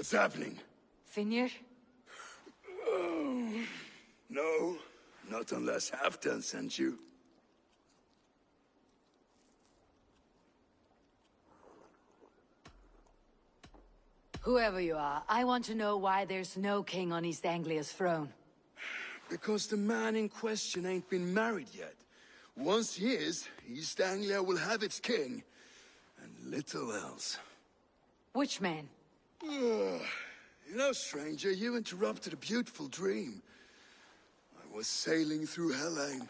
What's happening? Finir? Oh, no, not unless Halfdan sent you. Whoever you are, I want to know why there's no king on East Anglia's throne. Because the man in question ain't been married yet. Once he is, East Anglia will have its king. And little else. Which man? You know, stranger, you interrupted a beautiful dream. I was sailing through Helheim,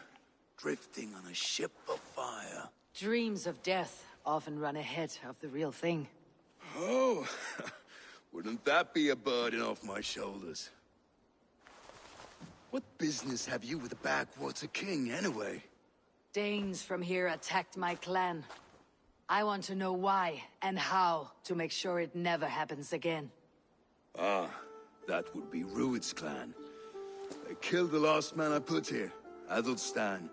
drifting on a ship of fire. Dreams of death often run ahead of the real thing. Oh, wouldn't that be a burden off my shoulders? What business have you with the backwater king, anyway? Danes from here attacked my clan. I want to know why and how to make sure it never happens again. Ah, that would be Rued's clan. They killed the last man I put here, Adelstan.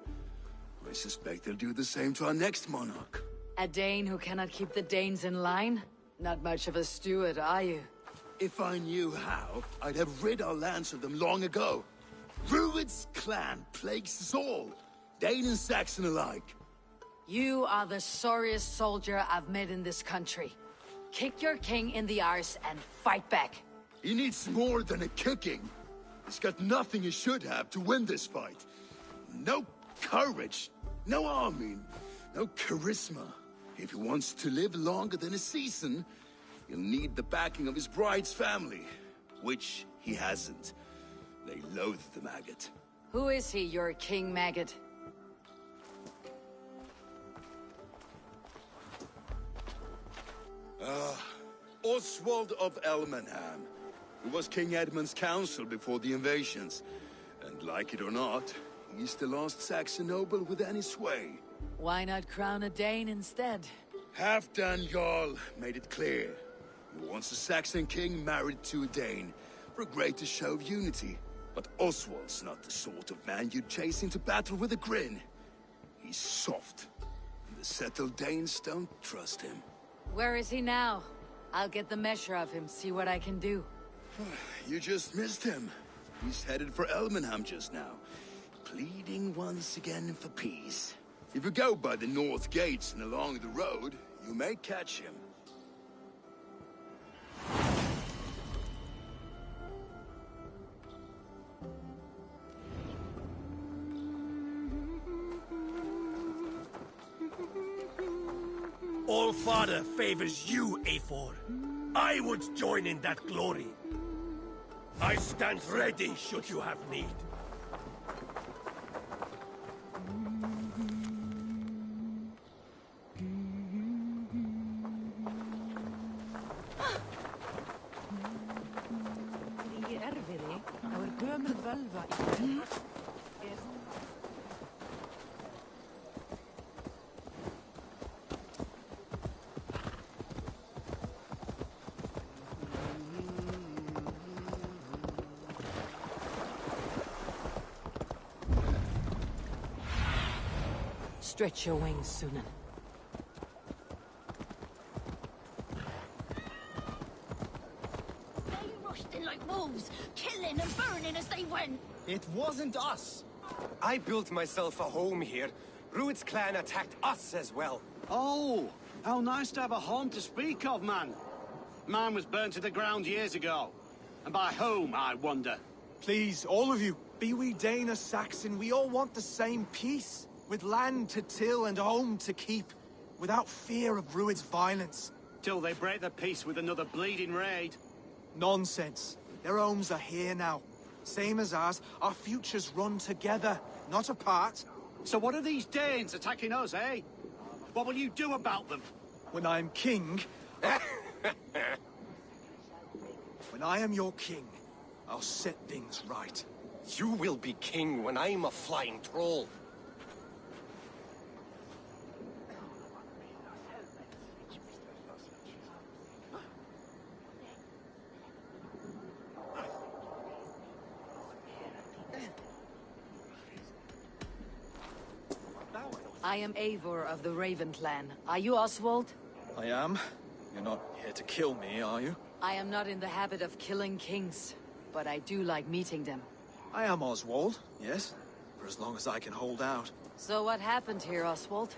I suspect they'll do the same to our next monarch. A Dane who cannot keep the Danes in line? Not much of a steward, are you? If I knew how, I'd have rid our lands of them long ago. Rued's clan plagues us all, Dane and Saxon alike. You are the sorriest soldier I've met in this country. Kick your king in the arse and fight back. He needs more than a kicking. He's got nothing he should have to win this fight. No courage, no army, no charisma. If he wants to live longer than a season, he'll need the backing of his bride's family, which he hasn't. They loathe the maggot. Who is he, your king maggot? Oswald of Elmenham, who was King Edmund's counsel before the invasions. And like it or not, he's the last Saxon noble with any sway. Why not crown a Dane instead? Halfdan Jarl made it clear. He wants a Saxon king married to a Dane, for a greater show of unity. But Oswald's not the sort of man you'd chase into battle with a grin. He's soft, and the settled Danes don't trust him. Where is he now? I'll get the measure of him, see what I can do. You just missed him. He's headed for Elmenham just now, pleading once again for peace. If you go by the north gates and along the road, you may catch him. All-Father favors you, Eivor. I would join in that glory. I stand ready should you have need. Stretch your wings, Sunan. They rushed in like wolves, killing and burning as they went. It wasn't us. I built myself a home here. Rued's clan attacked us as well. Oh, how nice to have a home to speak of, man. Mine was burnt to the ground years ago. And by whom, I wonder? Please, all of you, be we Dane or Saxon, we all want the same peace. With land to till and home to keep, without fear of Rued's violence. Till they break the peace with another bleeding raid. Nonsense. Their homes are here now. Same as ours, our futures run together, not apart. So what are these Danes attacking us, eh? What will you do about them? When I am king... When I am your king, I'll set things right. You will be king when I'm a flying troll. I am Eivor of the Raven clan. Are you Oswald? I am. You're not here to kill me, are you? I am not in the habit of killing kings, but I do like meeting them. I am Oswald, yes, for as long as I can hold out. So what happened here, Oswald?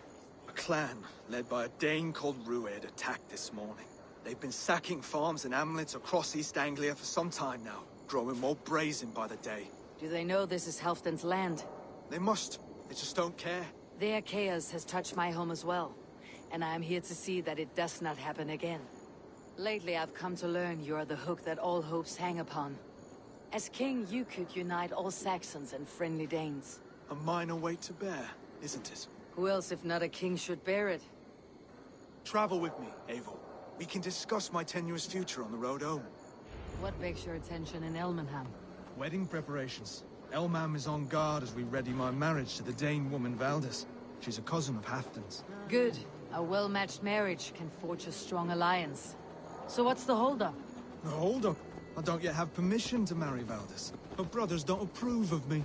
A clan, led by a Dane called Rued, attacked this morning. They've been sacking farms and hamlets across East Anglia for some time now, growing more brazen by the day. Do they know this is Halfdan's land? They must. They just don't care. Their chaos has touched my home as well, and I am here to see that it does not happen again. Lately, I've come to learn you are the hook that all hopes hang upon. As king, you could unite all Saxons and friendly Danes. A minor weight to bear, isn't it? Who else, if not a king, should bear it? Travel with me, Eivor. We can discuss my tenuous future on the road home. What begs your attention in Elmenham? Wedding preparations. Elmam is on guard as we ready my marriage to the Dane woman Valdis. She's a cousin of Halfdan's. Good. A well-matched marriage can forge a strong alliance. So what's the holdup? No, hold up. I don't yet have permission to marry Valdis. Her brothers don't approve of me.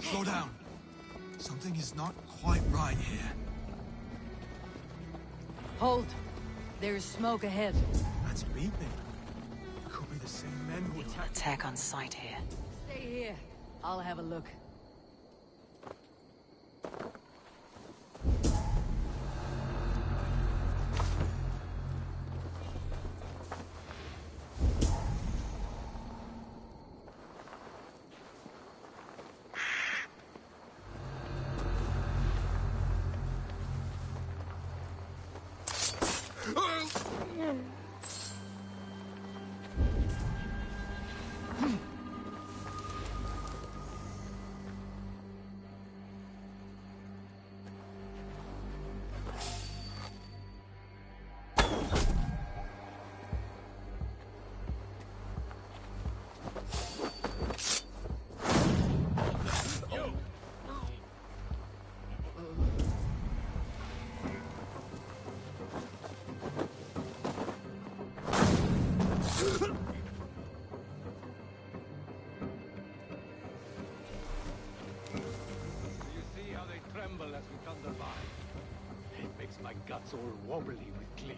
Slow down. Something is not quite right here. Hold! There is smoke ahead. That's beeping. Could be the same men who attacked. Attack on sight here. Stay here. I'll have a look. Guts all wobbly with glee.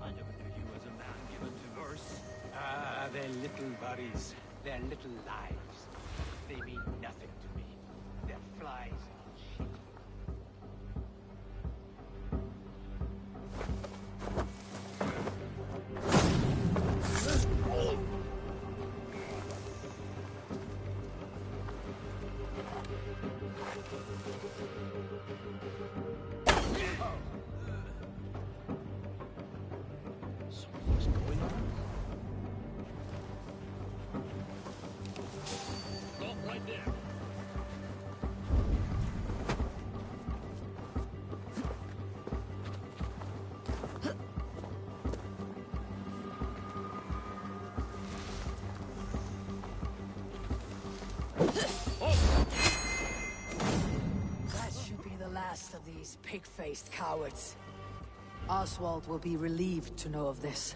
I never knew you as a man given to verse. Ah, they're little worries. They're little lives. They mean nothing to me. They're flies on shit. That should be the last of these pig-faced cowards. Oswald will be relieved to know of this.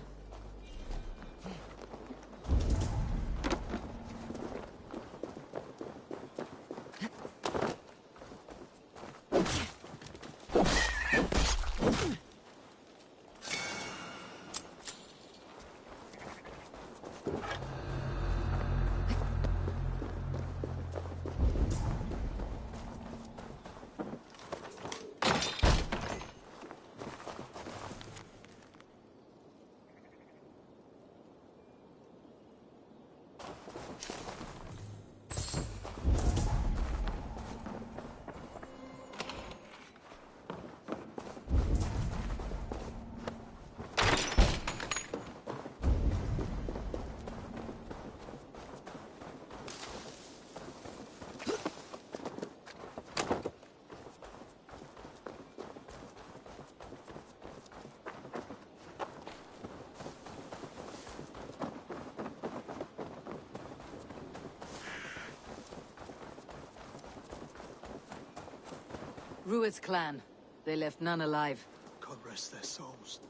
Rued's clan. They left none alive. God rest their souls.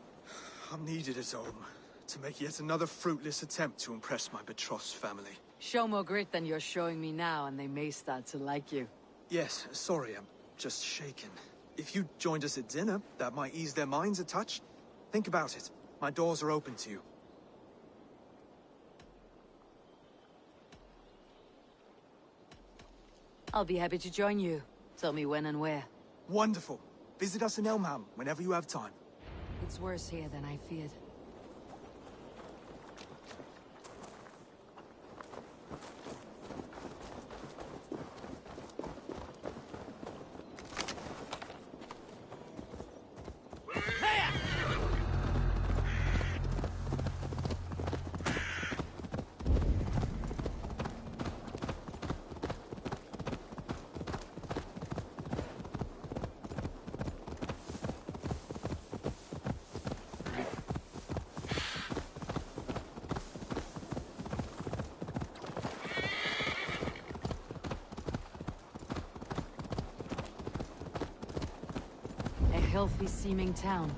I'm needed at home to make yet another fruitless attempt to impress my betrothed family. Show more grit than you're showing me now, and they may start to like you. Yes, sorry, I'm just shaken. If you joined us at dinner, that might ease their minds a touch. Think about it. My doors are open to you. I'll be happy to join you. Tell me when and where. Wonderful. Visit us in Elmham whenever you have time. It's worse here than I feared. Healthy-seeming town.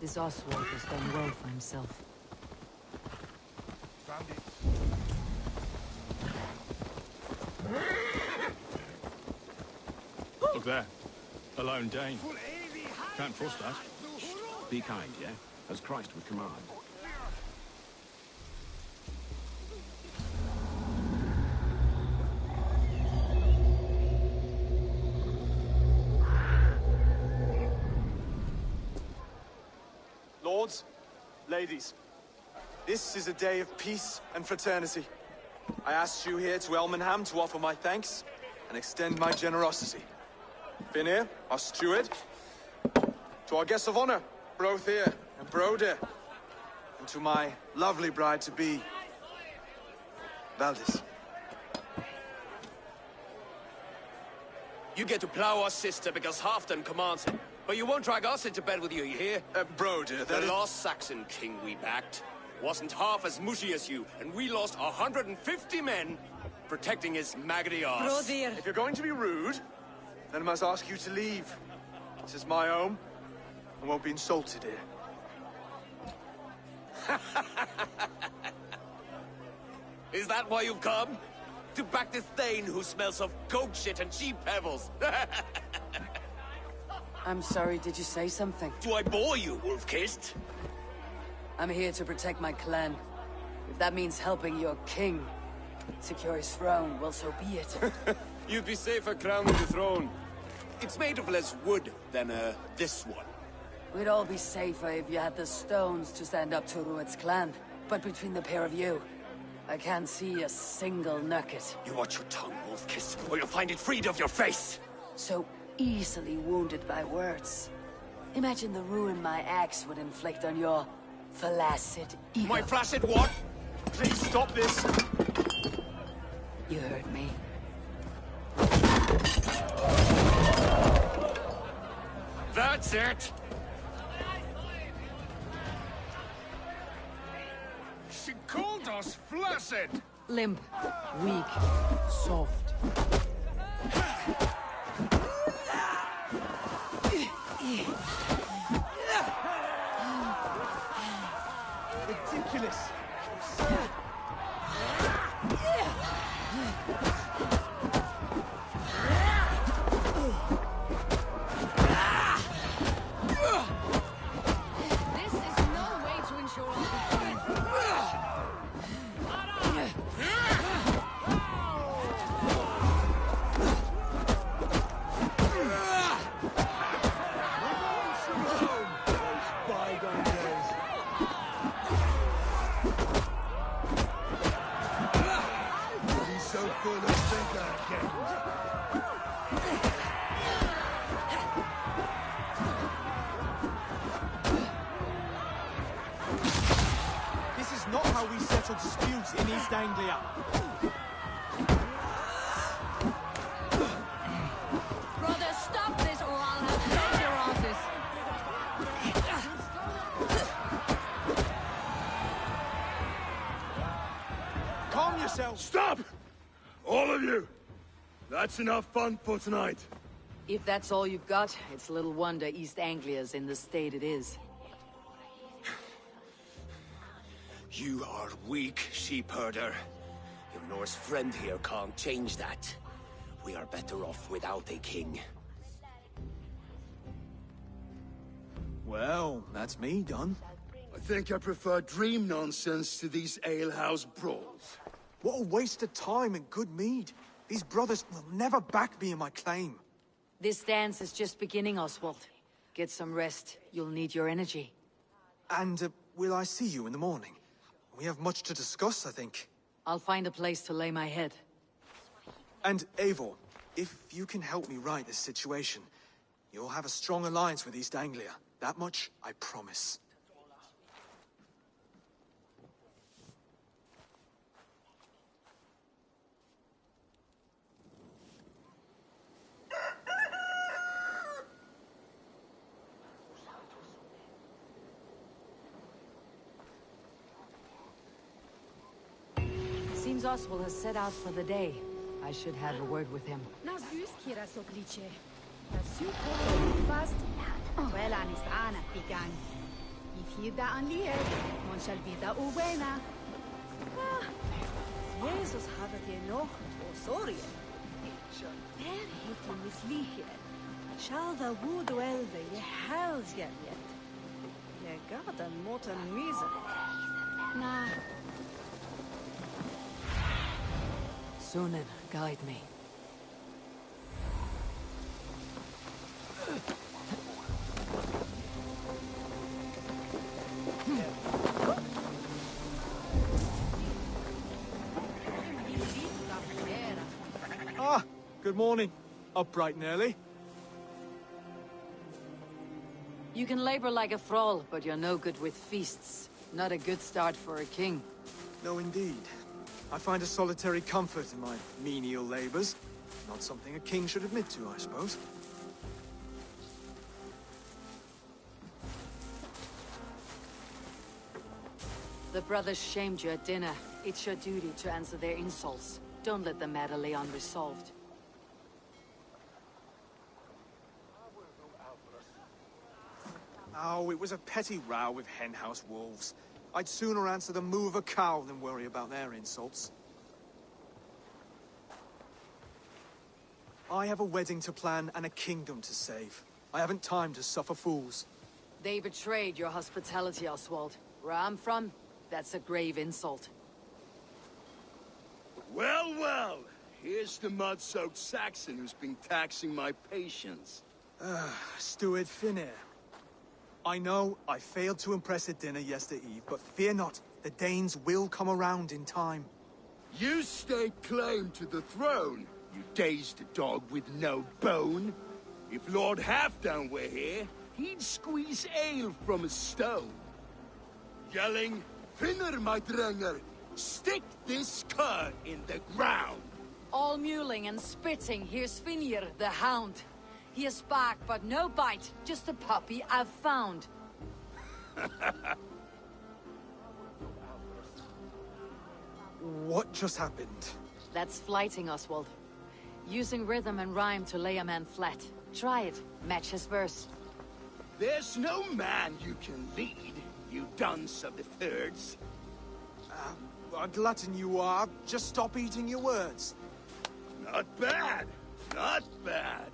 This Oswald has done well for himself. Found it. Look there. A lone Dane. Can't trust that. Be kind, yeah? As Christ would command. Lords, ladies, this is a day of peace and fraternity. I asked you here to Elmenham to offer my thanks and extend my generosity. Finir, our steward, to our guests of honor, Brothir and Broder, and to my lovely bride-to-be, Valdis. You get to plow our sister because Halfdan commands it. But you won't drag us into bed with you hear? Broder, the last Saxon king we backed wasn't half as mushy as you, and we lost 150 men protecting his maggoty arse. Brother! If you're going to be rude, then I must ask you to leave. This is my home. I won't be insulted here. Is that why you've come? To back this Thane who smells of goat shit and cheap pebbles? I'm sorry, did you say something? Do I bore you, wolf-kissed? I'm here to protect my clan. If that means helping your king secure his throne, well, so be it. You'd be safer crowning the throne. It's made of less wood than, this one. We'd all be safer if you had the stones to stand up to Rued's clan. But between the pair of you, I can't see a single nugget. You watch your tongue, wolf-kissed, or you'll find it freed of your face! So easily wounded by words. Imagine the ruin my axe would inflict on your flaccid ego. My flaccid what? Please stop this! You heard me. That's it! She called us flaccid! Limp, weak, soft. Ridiculous! This is no way to ensure all This is not how we settle disputes in East Anglia. Brother, stop this or I'll have fed your asses. Calm yourself! Stop! All of you! That's enough fun for tonight. If that's all you've got, it's little wonder East Anglia's in the state it is. You are weak, sheep herder. Your Norse friend here can't change that. We are better off without a king. Well, that's me done. I think I prefer dream nonsense to these alehouse brawls. What a waste of time and good mead. These brothers will never back me in my claim. This dance is just beginning, Oswald. Get some rest. You'll need your energy. And will I see you in the morning? We have much to discuss, I think. I'll find a place to lay my head. And Eivor, if you can help me right this situation, you'll have a strong alliance with East Anglia. That much, I promise. Seems Oswald has set out for the day. I should have a word with him. Velan is ana pigan. If you da an lier, mon shall be da uwena. Jesus hadde je nog to sorry. Der heter mislihe. Shall da wood elve je hells yet. Je got an moten reason. Nah. Sunan, guide me. Ah, good morning. Up bright and early. You can labor like a thrall, but you're no good with feasts. Not a good start for a king. No, indeed. I find a solitary comfort in my menial labors. Not something a king should admit to, I suppose. The brothers shamed you at dinner. It's your duty to answer their insults. Don't let the matter lay unresolved. Oh, it was a petty row with henhouse wolves. I'd sooner answer the moo of a cow than worry about their insults. I have a wedding to plan and a kingdom to save. I haven't time to suffer fools. They betrayed your hospitality, Oswald. Where I'm from, that's a grave insult. Well, well. Here's the mud-soaked Saxon who's been taxing my patience. Steward Finir. I know I failed to impress at dinner yesterday eve, but fear not, the Danes will come around in time. You stake claim to the throne, you dazed dog with no bone. If Lord Halfdown were here, he'd squeeze ale from a stone. Yelling, Finner, my drenger, stick this cur in the ground. All mewling and spitting, here's Finir, the hound. He has bark, but no bite, just a puppy I've found. What just happened? That's flighting, Oswald. Using rhythm and rhyme to lay a man flat. Try it. Match his verse. There's no man you can lead, you dunce of the thirds. A glutton you are. Just stop eating your words. Not bad. Not bad.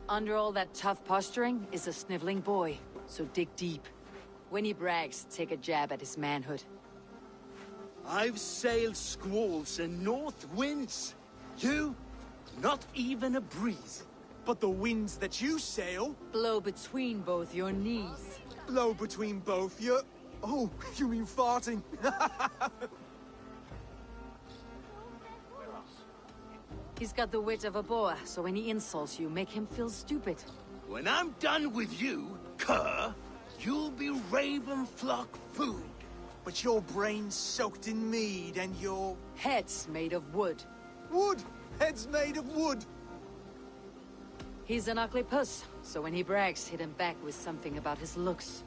Under all that tough posturing is a sniveling boy, so dig deep. When he brags, take a jab at his manhood. I've sailed squalls and north winds. You, not even a breeze. But the winds that you sail... Blow between both your knees. Blow between both your... Oh, you mean farting? He's got the wit of a boa, so when he insults you, make him feel stupid. When I'm done with you, cur, you'll be raven flock food. But your brain's soaked in mead and your... Head's made of wood. Wood! Head's made of wood! He's an ugly puss, so when he brags, hit him back with something about his looks.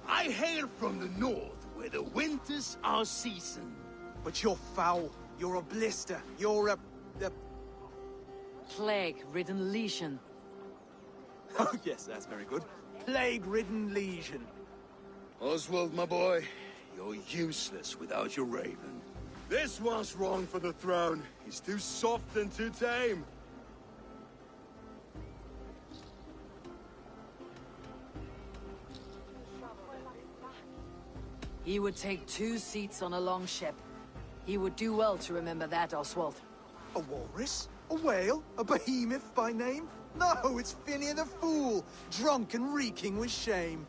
I hail from the north, where the winters are season. But you're foul. You're a blister. You're a... Plague-ridden legion. Oh, yes, that's very good. Plague-ridden legion. Oswald, my boy, you're useless without your raven. This one's wrong for the throne. He's too soft and too tame. He would take 2 seats on a longship. He would do well to remember that, Oswald. A walrus? A whale? A behemoth by name? No, it's Finir the Fool, drunk and reeking with shame.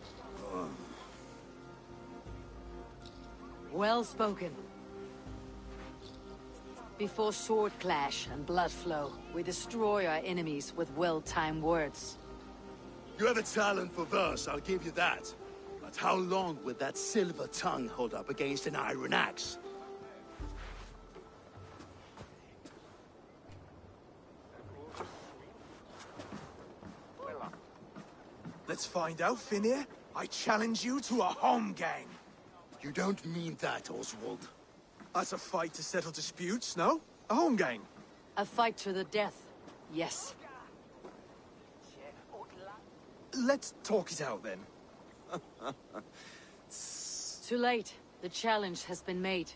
Well spoken. Before sword clash and blood flow, we destroy our enemies with well-timed words. You have a talent for verse, I'll give you that. But how long will that silver tongue hold up against an iron axe? Let's find out, Finir. I challenge you to a home gang. You don't mean that, Oswald. That's a fight to settle disputes, no? A home gang. A fight to the death, yes. Let's talk it out, then. Too late. The challenge has been made.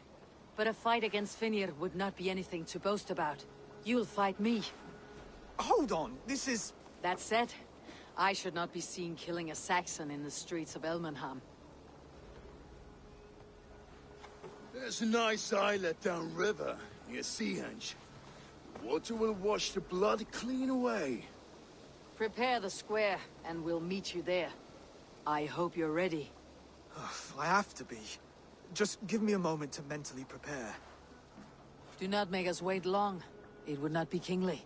But a fight against Finir would not be anything to boast about. You'll fight me. Hold on, this is... That said, I should not be seen killing a Saxon in the streets of Elmenham. There's a nice islet downriver, near Seahenge. The water will wash the blood clean away. Prepare the square, and we'll meet you there. I hope you're ready. I have to be. Just give me a moment to mentally prepare. Do not make us wait long. It would not be kingly.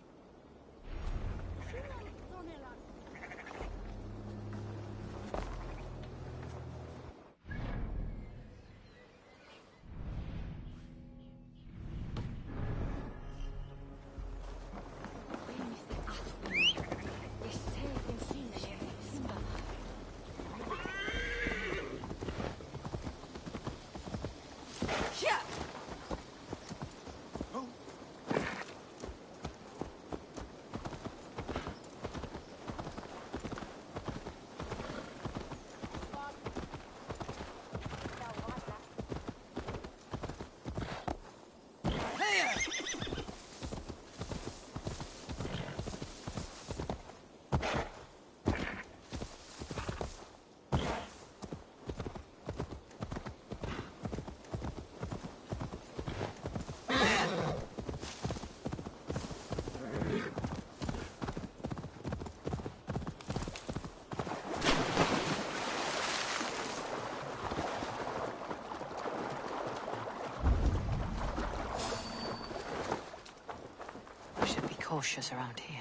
Cautious around here.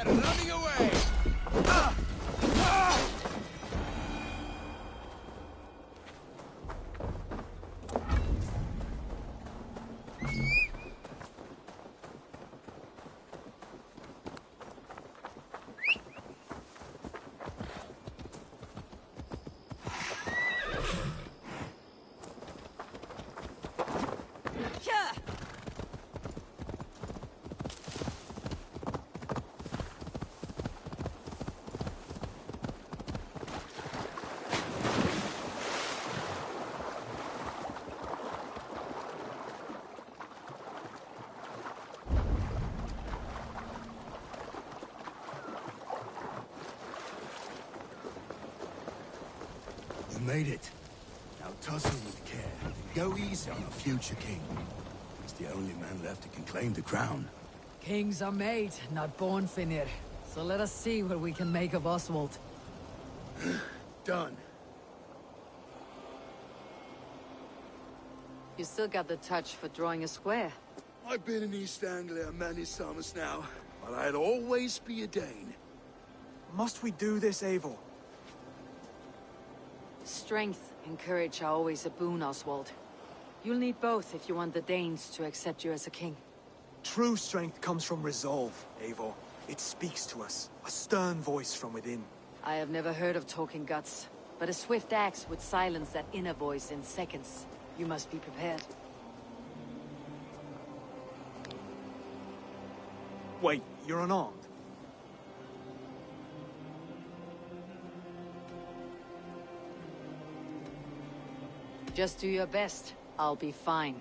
Running away! made it. Now tussle with care and go easy on our future king. He's the only man left who can claim the crown. Kings are made, not born, Finir. So let us see what we can make of Oswald. Done. You still got the touch for drawing a square. I've been in East Anglia many summers now, but I'll always be a Dane. Must we do this, Eivor? Strength and courage are always a boon, Oswald. You'll need both if you want the Danes to accept you as a king. True strength comes from resolve, Eivor. It speaks to us, a stern voice from within. I have never heard of talking guts, but a swift axe would silence that inner voice in seconds. You must be prepared. Wait, you're unarmed? Just do your best. I'll be fine.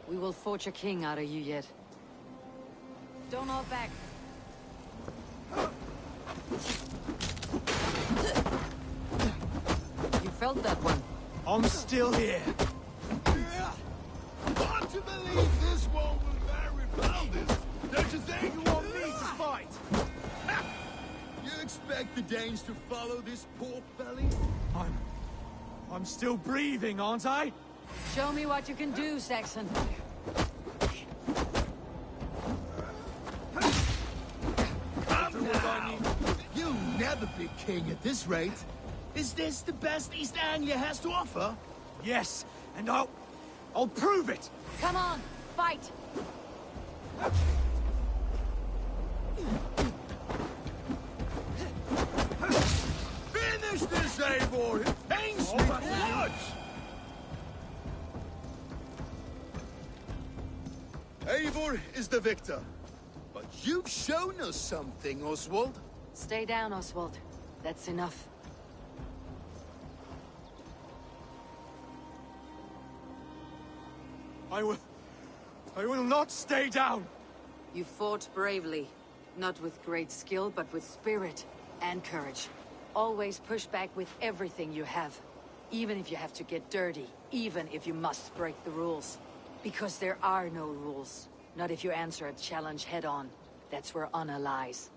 We will forge a king out of you yet. Don't hold back. You felt that one. I'm still here. Hard to believe this one will marry Valdis. Don't you think? You want me to fight? You expect the Danes to follow this pork belly? I'm still breathing, aren't I? Show me what you can do, Saxon. You'll never be king at this rate. Is this the best East Anglia has to offer? Yes, and I'll prove it! Come on, fight! Finish this, Eivor! It pains me to watch! Eivor is the victor. But you've shown us something, Oswald. Stay down, Oswald. That's enough. I will not stay down! You fought bravely. Not with great skill, but with spirit and courage. Always push back with everything you have. Even if you have to get dirty. Even if you must break the rules. Because there are no rules. Not if you answer a challenge head-on. That's where honor lies.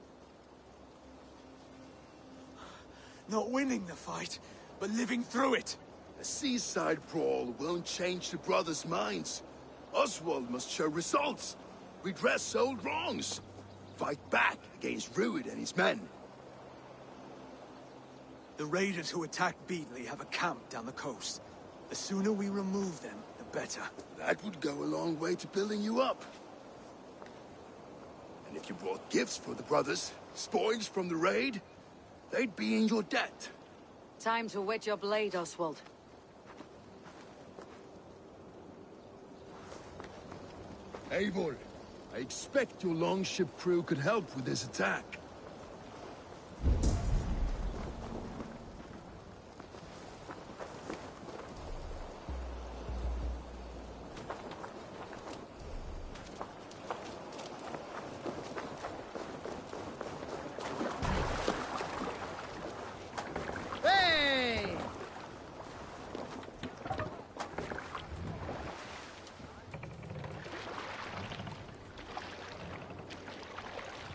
Not winning the fight, but living through it. A seaside brawl won't change the brothers' minds. Oswald must show results. Redress old wrongs. Fight back against Rued and his men. The raiders who attacked Beatley have a camp down the coast. The sooner we remove them, the better. That would go a long way to building you up. And if you brought gifts for the brothers, spoils from the raid, they'd be in your debt. Time to wet your blade, Oswald. Eivor, I expect your longship crew could help with this attack.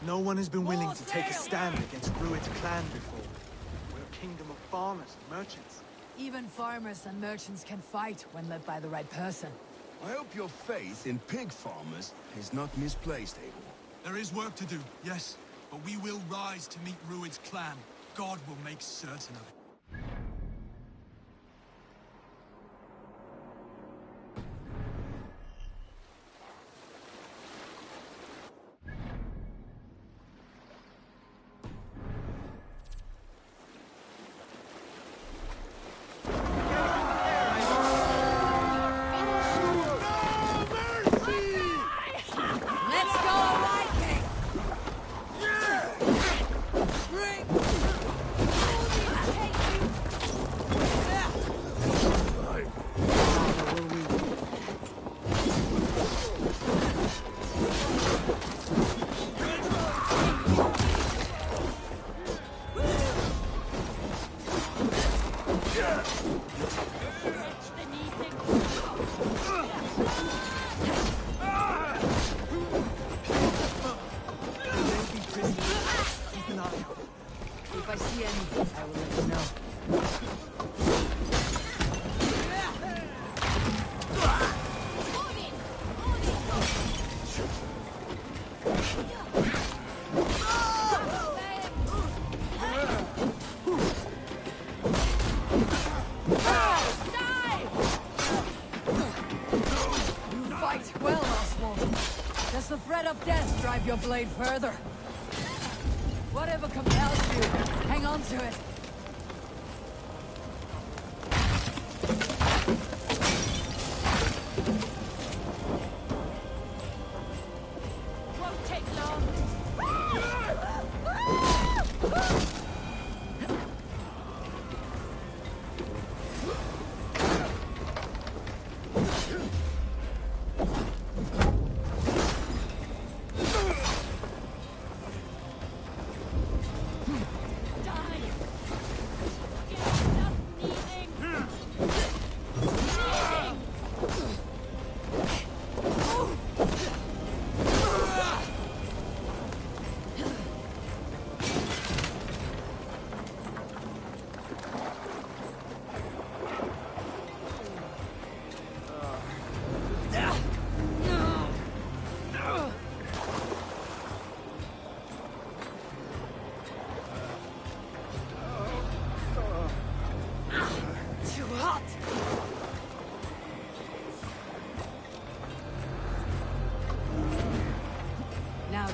No one has been willing to take a stand against Rued's clan before. We're a kingdom of farmers and merchants. Even farmers and merchants can fight when led by the right person. I hope your faith in pig farmers is not misplaced, Eivor. There is work to do, yes. But we will rise to meet Rued's clan. God will make certain of it. Bring! Does the threat of death drive your blade further? Whatever compels you, hang on to it. Won't take long.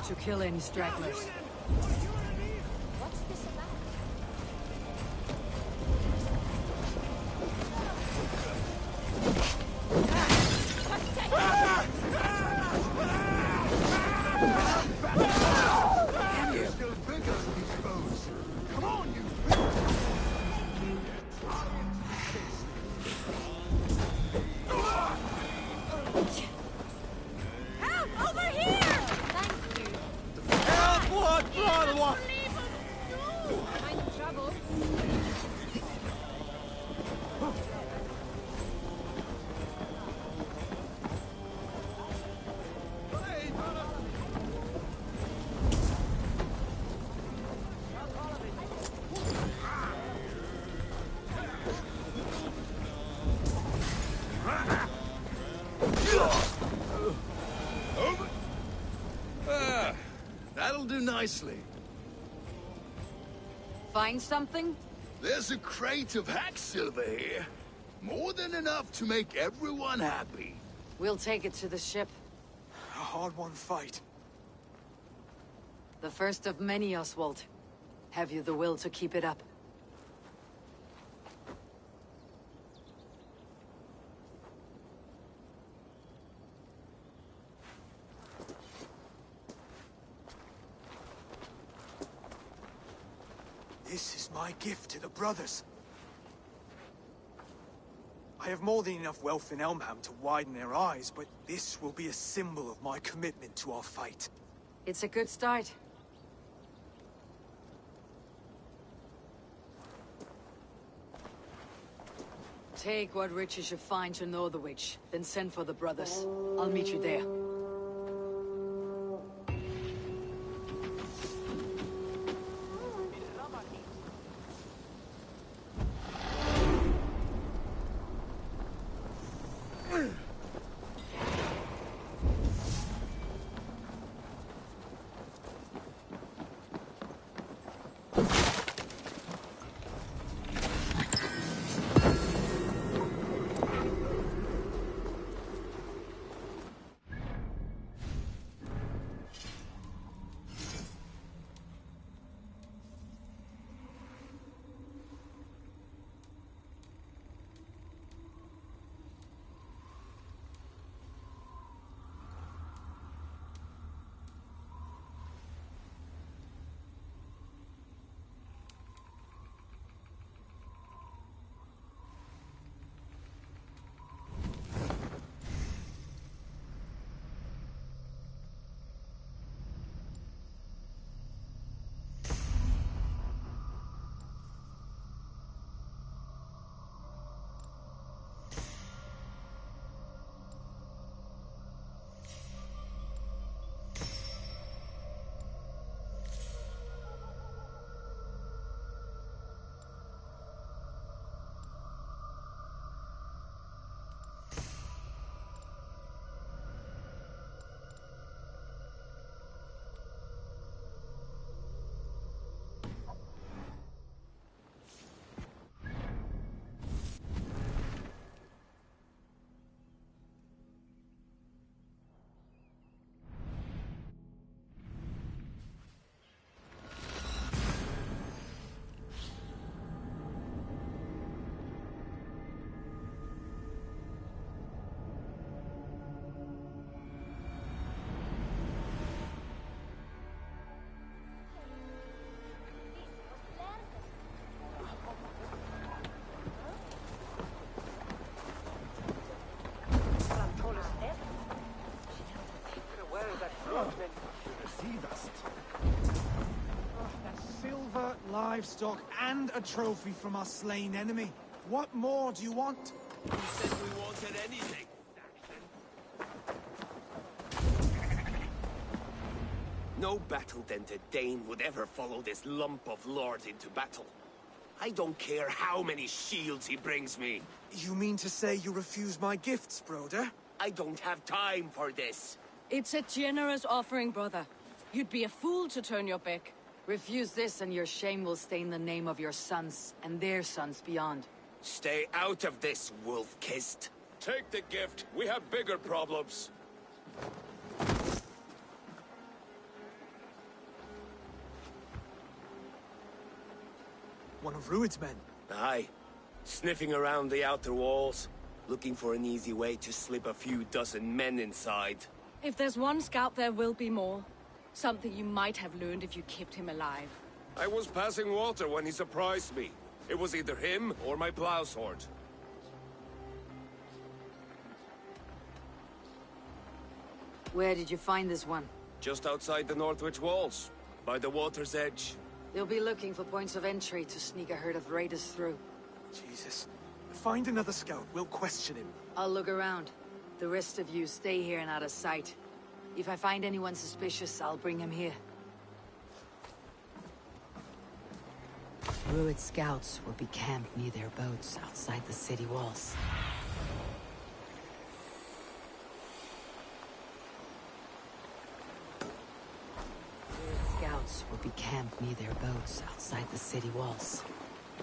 To kill any stragglers. What's this about? You're still bigger than these foes. Come on, you! Help! Over here! Thank you. Help! What? What? I'm in trouble. That'll do nicely. Find something? There's a crate of hack silver here. More than enough to make everyone happy. We'll take it to the ship. A hard-won fight. The first of many, Oswald. Have you the will to keep it up? This is my gift to the brothers. I have more than enough wealth in Elmham to widen their eyes, but this will be a symbol of my commitment to our fight. It's a good start. Take what riches you find to Norwich, then send for the brothers. I'll meet you there. livestock and a trophy from our slain enemy. What more do you want? Who said we wanted anything? No battle-dented Dane would ever follow this lump of lord into battle. I don't care how many shields he brings me. You mean to say you refuse my gifts, Broder? I don't have time for this. It's a generous offering, brother. You'd be a fool to turn your back. Refuse this and your shame will stain the name of your sons and their sons beyond. Stay out of this, wolf-kissed. Take the gift. We have bigger problems. One of Rued's men. Aye. Sniffing around the outer walls, looking for an easy way to slip a few dozen men inside. If there's one scout, there will be more. Something you might have learned if you kept him alive. I was passing water when he surprised me. It was either him or my plow sword. Where did you find this one? Just outside the Northwich walls, by the water's edge. They'll be looking for points of entry to sneak a herd of raiders through. Jesus. Find another scout. We'll question him. I'll look around. The rest of you stay here and out of sight. If I find anyone suspicious, I'll bring him here. Rued scouts will be camped near their boats outside the city walls. Scouts will be camped near their boats outside the city walls.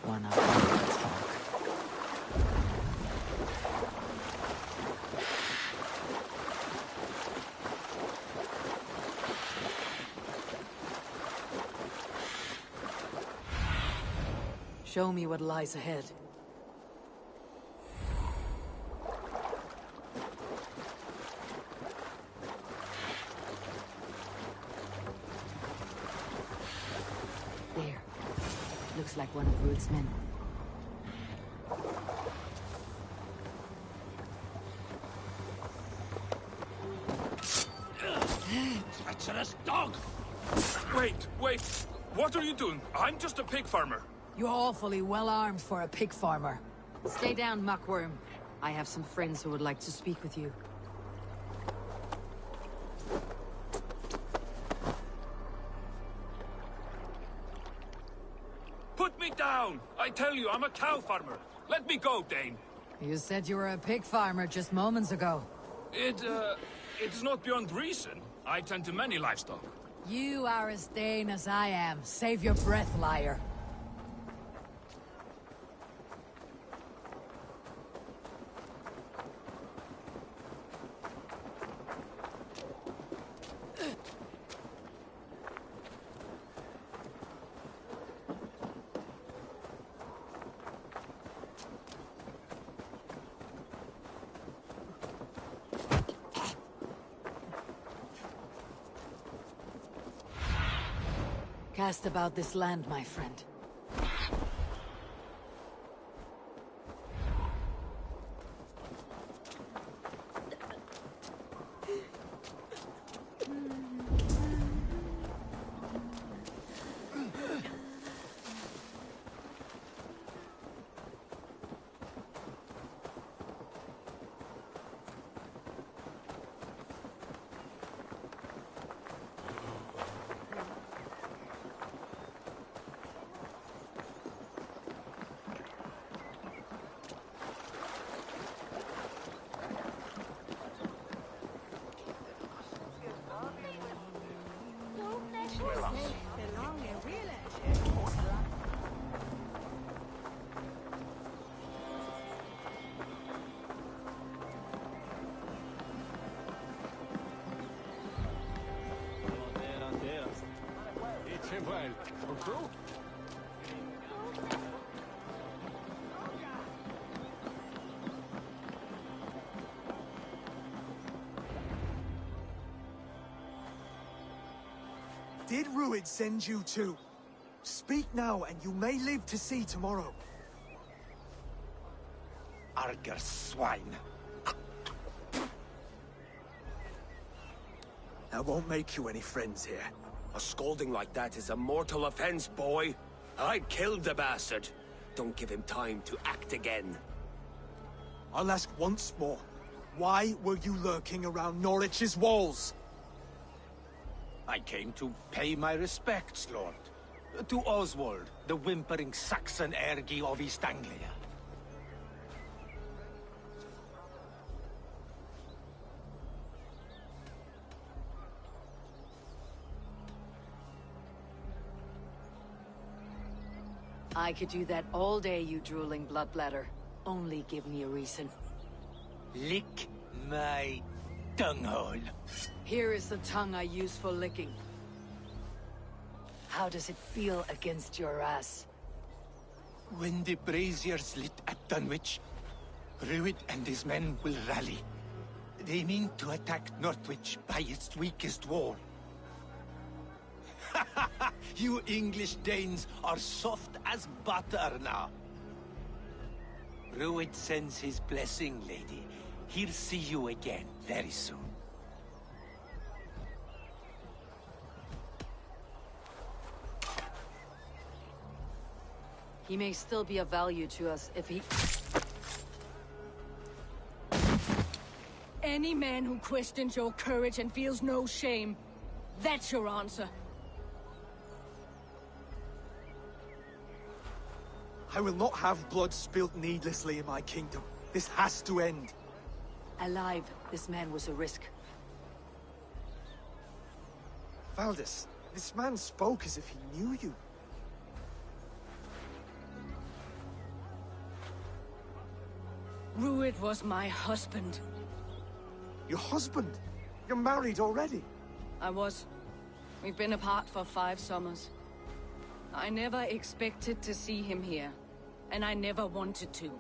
One of them will talk. Show me what lies ahead. There. Looks like one of Rued's men. Treacherous dog! Wait! What are you doing? I'm just a pig farmer. You're awfully well armed for a pig farmer. Stay down, muckworm. I have some friends who would like to speak with you. Put me down! I tell you, I'm a cow farmer. Let me go, Dane. You said you were a pig farmer just moments ago. It is not beyond reason. I tend to many livestock. You are as Dane as I am. Save your breath, liar. Cast about this land, my friend. Did Rued send you too? Speak now, and you may live to see tomorrow. Arger swine. That won't make you any friends here. A scolding like that is a mortal offense, boy. I killed the bastard. Don't give him time to act again. I'll ask once more. Why were you lurking around Norwich's walls? I came to pay my respects, Lord. To Oswald, the whimpering Saxon ergi of East Anglia. I could do that all day, you drooling bloodbladder. Only give me a reason. Lick my tonguehole. Here is the tongue I use for licking. How does it feel against your ass? When the braziers lit at Dunwich, Rued and his men will rally. They mean to attack Northwich by its weakest wall. You English Danes are soft as butter now. Rued sends his blessing, lady. He'll see you again very soon. He may still be of value to us if he... Any man who questions your courage and feels no shame, that's your answer. I will not have blood spilt needlessly in my kingdom. This has to end. Alive, this man was a risk. Valdis, this man spoke as if he knew you. Rued was my husband. Your husband? You're married already? I was. We've been apart for 5 summers. I never expected to see him here, and I never wanted to.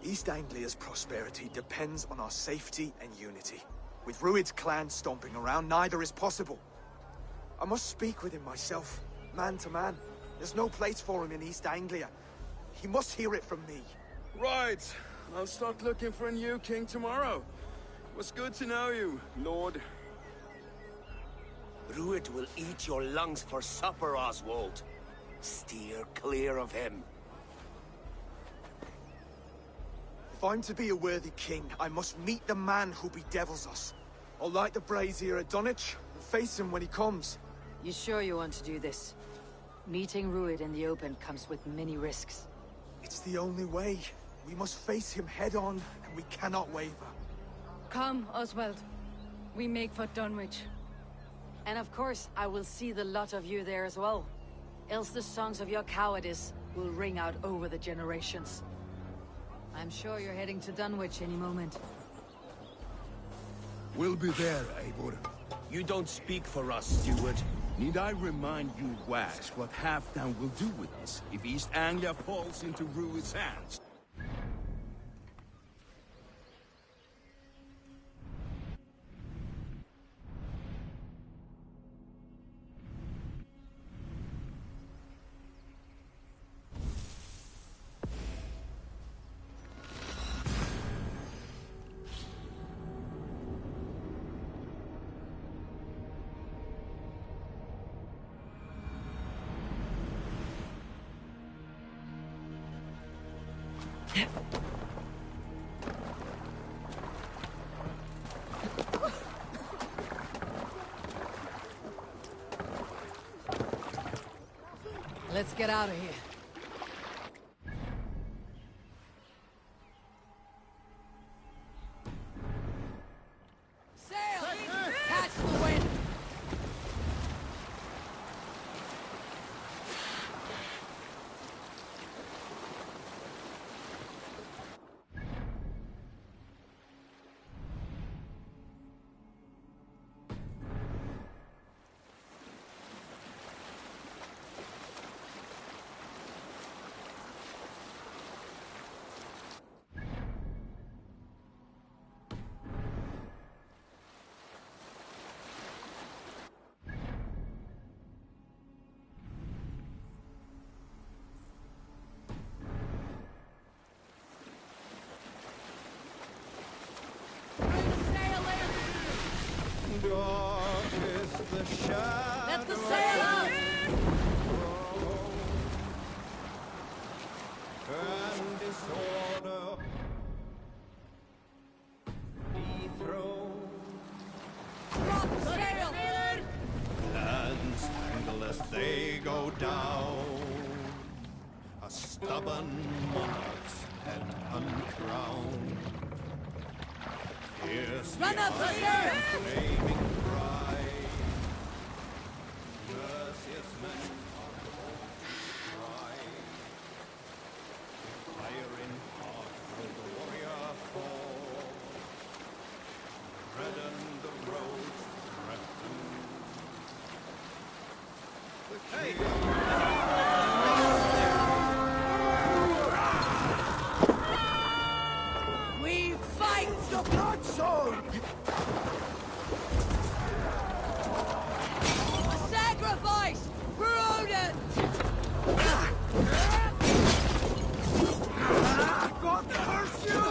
East Anglia's prosperity depends on our safety and unity. With Rued's clan stomping around, neither is possible. I must speak with him myself, man to man. There's no place for him in East Anglia. He must hear it from me. Right. I'll start looking for a new king tomorrow. It was good to know you, Lord. Rued will eat your lungs for supper, Oswald. Steer clear of him. If I'm to be a worthy king, I must meet the man who bedevils us. I'll light the brazier at Dunwich and face him when he comes. You sure you want to do this? Meeting Rued in the open comes with many risks. It's the only way. We must face him head-on, and we cannot waver. Come, Oswald. We make for Dunwich. And of course, I will see the lot of you there as well. Else the songs of your cowardice will ring out over the generations. I'm sure you're heading to Dunwich any moment. We'll be there, Eivor. You don't speak for us, steward. Need I remind you, Wags, what Halfdan will do with us if East Anglia falls into Rued's hands? Let's get out of here. Sail! Catch the wind! Dark is the shadow. Let the sail out! down. A stubborn monarch's head uncrowned. Fierce Run up, flaming cry. Mercious men are called to cry. Fire in heart will the warrior fall. Redden the road, We fight! The blood zone! A sacrifice for Odin! God curse you!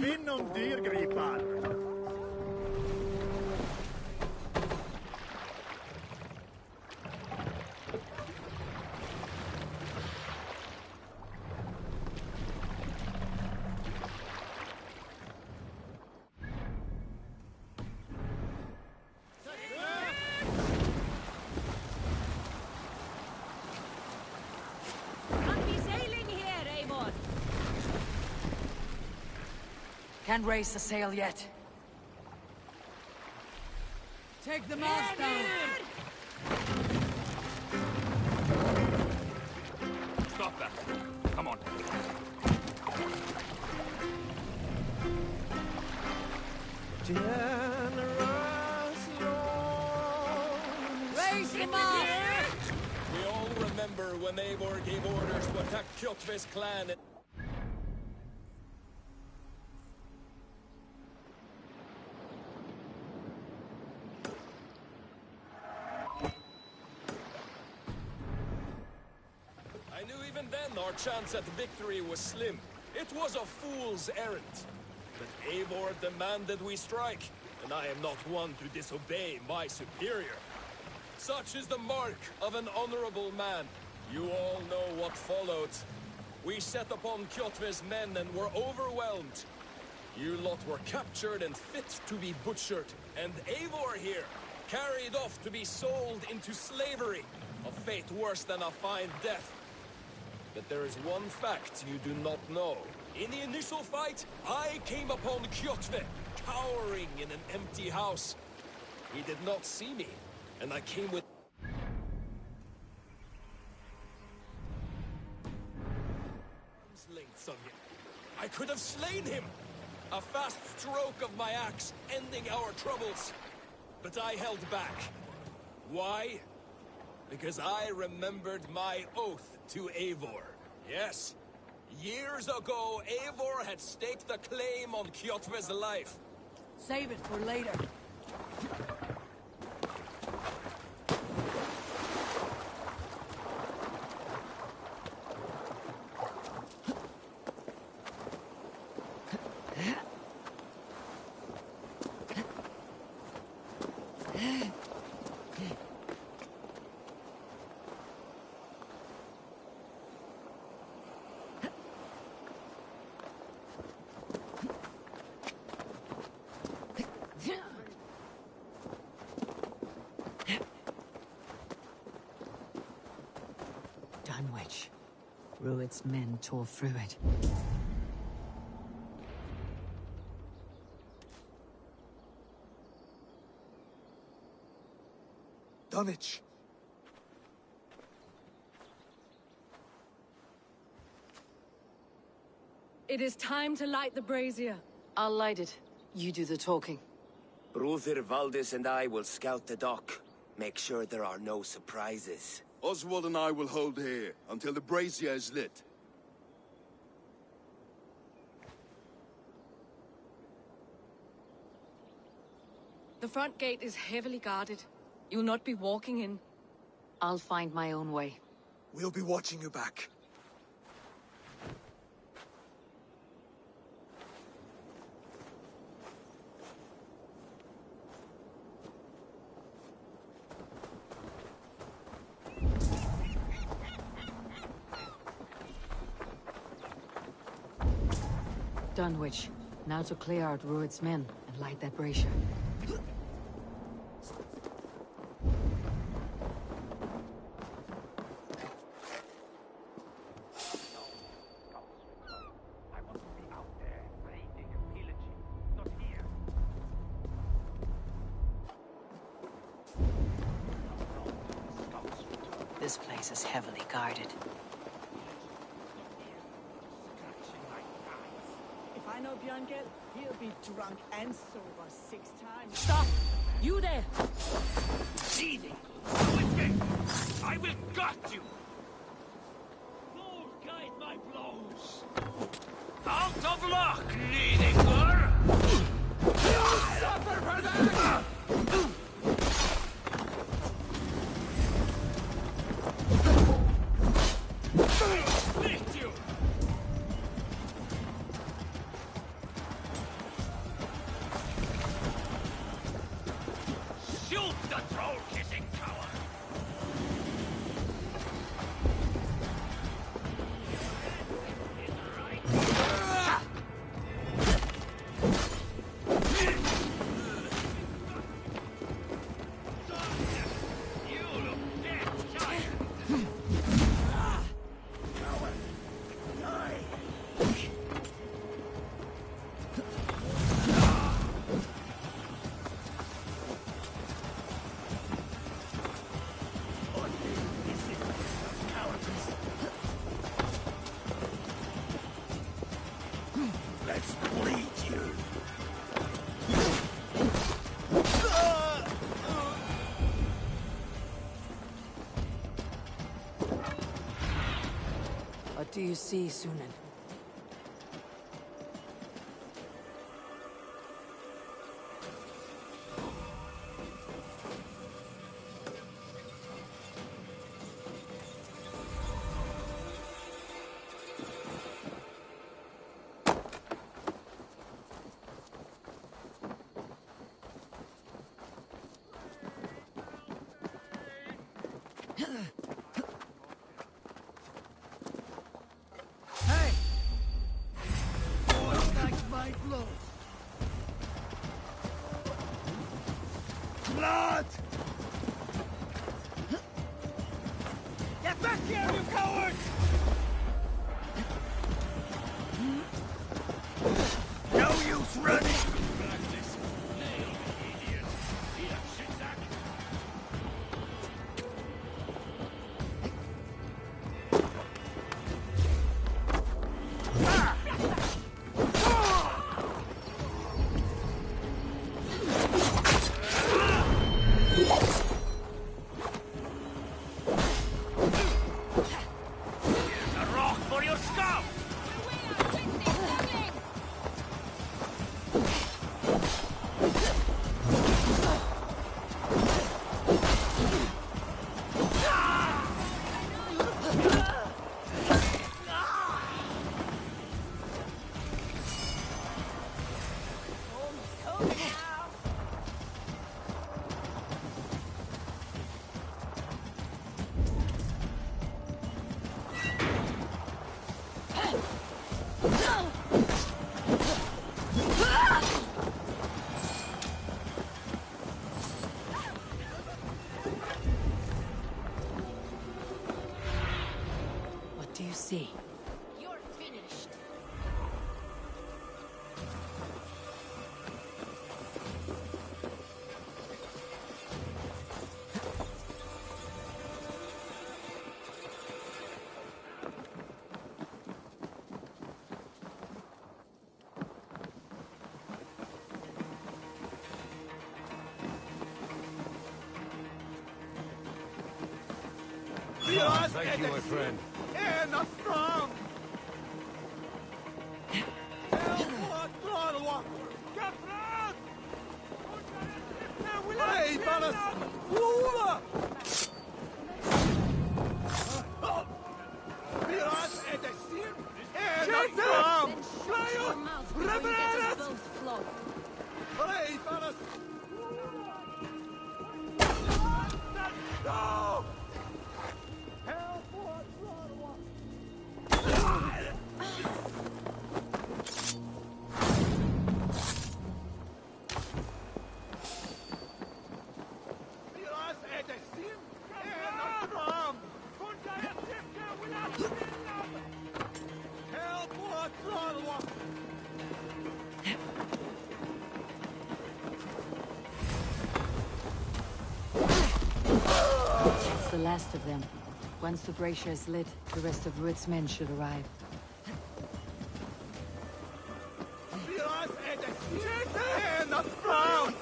Finn om dyrgripar! Can't raise the sail yet. Take the mast down. Stop that. Come on. Generous Lord, We all remember when Eivor gave orders to attack Kjotve's clan. I knew even then our chance at victory was slim. It was a fool's errand. But Eivor demanded we strike, and I am not one to disobey my superior. Such is the mark of an honorable man. You all know what followed. We set upon Kjotve's men and were overwhelmed. You lot were captured and fit to be butchered, and Eivor here, carried off to be sold into slavery. A fate worse than a fine death. But there is one fact you do not know. In the initial fight, I came upon Kjotve, cowering in an empty house. He did not see me, and I came with arm's lengths of him. I could have slain him! A fast stroke of my axe, ending our troubles. But I held back. Why? Because I remembered my oath to Eivor. Yes. Years ago, Eivor had staked a claim on Kjotve's life. Save it for later. Dunwich. Rued's men tore through it. Dunwich! It is time to light the brazier. I'll light it. You do the talking. Brother Valdis and I will scout the dock. Make sure there are no surprises. Oswald and I will hold here until the brazier is lit. The front gate is heavily guarded. You'll not be walking in. I'll find my own way. We'll be watching you back. Dunwich. Now to clear out Rued's men and light that brazier. This place is heavily guarded. If I know Björngel, he'll be drunk and sober 6 times. Stop! You there! Seething! I will gut you! Lord, guide my blows! Out of luck, Eivor! Suffer for that! Split you! Shoot the troll-kissing coward! do you see, Sunan? Blood! Get back here, you cowards! No use running! Do you see? You're finished. Thank you, my friend. Not strong! Hey, Balas! Lula! Miras edesir! Not strong! Reverenas! Hey, Balas! No! It's the last of them. Once the brazier is lit, the rest of Rued's men should arrive. Not strong!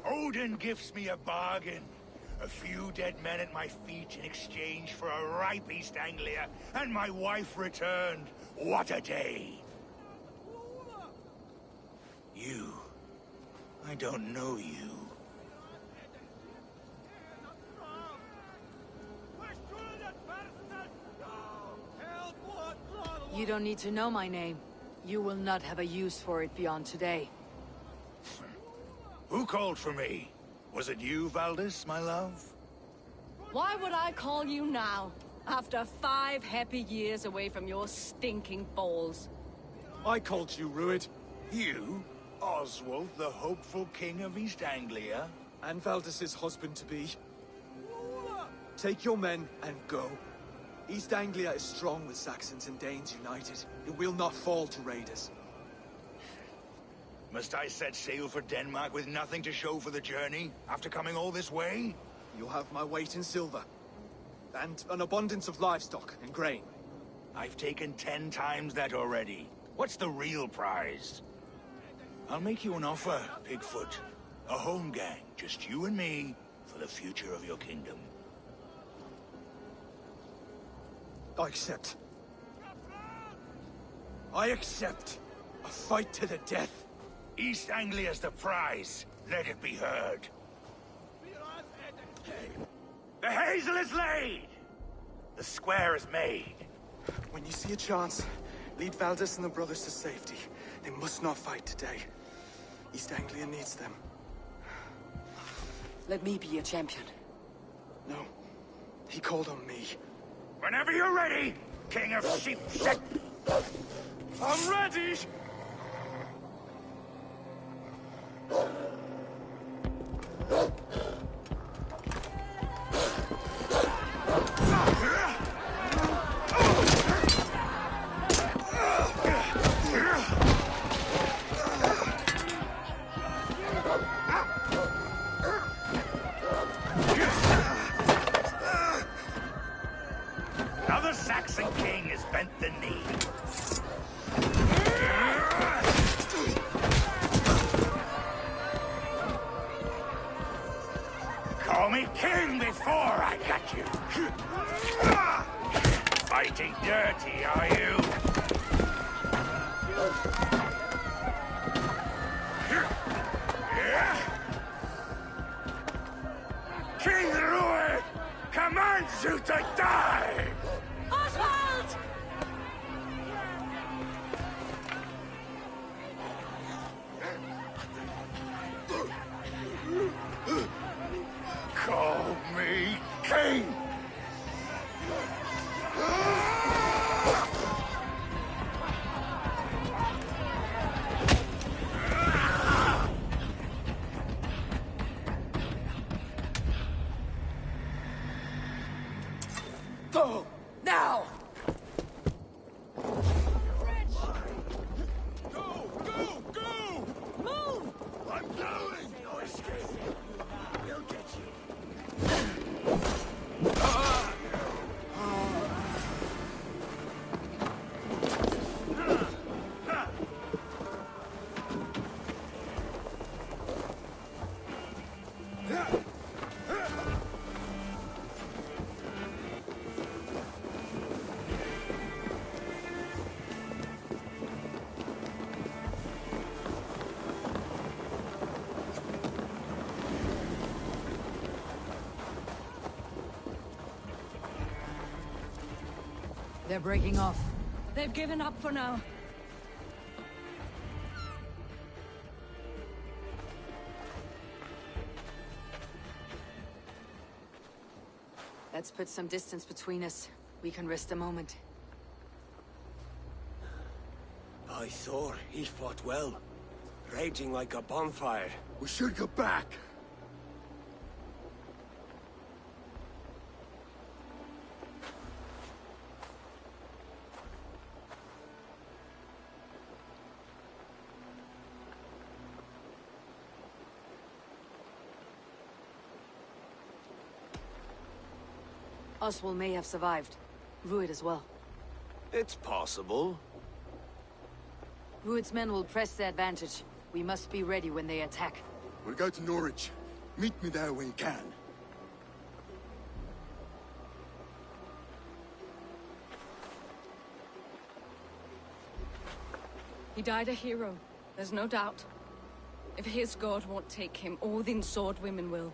Odin gives me a bargain. A few dead men at my feet in exchange for a ripe East Anglia, and my wife returned. What a day! You. I don't know you. You don't need to know my name. You will not have a use for it beyond today. Who called for me? Was it you, Valdis, my love? Why would I call you now, after 5 happy years away from your stinking balls? I called you, Rued. You? Oswald, the hopeful king of East Anglia? And Valdis's husband-to-be. Take your men and go. East Anglia is strong with Saxons and Danes united. It will not fall to raiders. Must I set sail for Denmark with nothing to show for the journey, after coming all this way? You'll have my weight in silver. And an abundance of livestock and grain. I've taken 10 times that already. What's the real prize? I'll make you an offer, Pigfoot. A home gang, just you and me, for the future of your kingdom. I accept. I accept. A fight to the death. East Anglia's the prize. Let it be heard. The hazel is laid! The square is made. When you see a chance, lead Valdis and the brothers to safety. They must not fight today. East Anglia needs them. Let me be your champion. No. He called on me. Whenever you're ready, King of Sheep Set. I'm ready! Now the Saxon king has bent the knee. Call me king before I got you. Fighting dirty, are you? King Rued commands you to die! Oswald! Call me king! Go! Now! I'm going! No escape! We'll get you. They're breaking off. They've given up for now. Let's put some distance between us. We can rest a moment. By Thor, he fought well. Raging like a bonfire. We should go back. Oswald may have survived. Rued as well. It's possible. Rued's men will press the advantage. We must be ready when they attack. We'll go to Norwich. Meet me there when you can. He died a hero. There's no doubt. If his god won't take him, Odin's sword women will.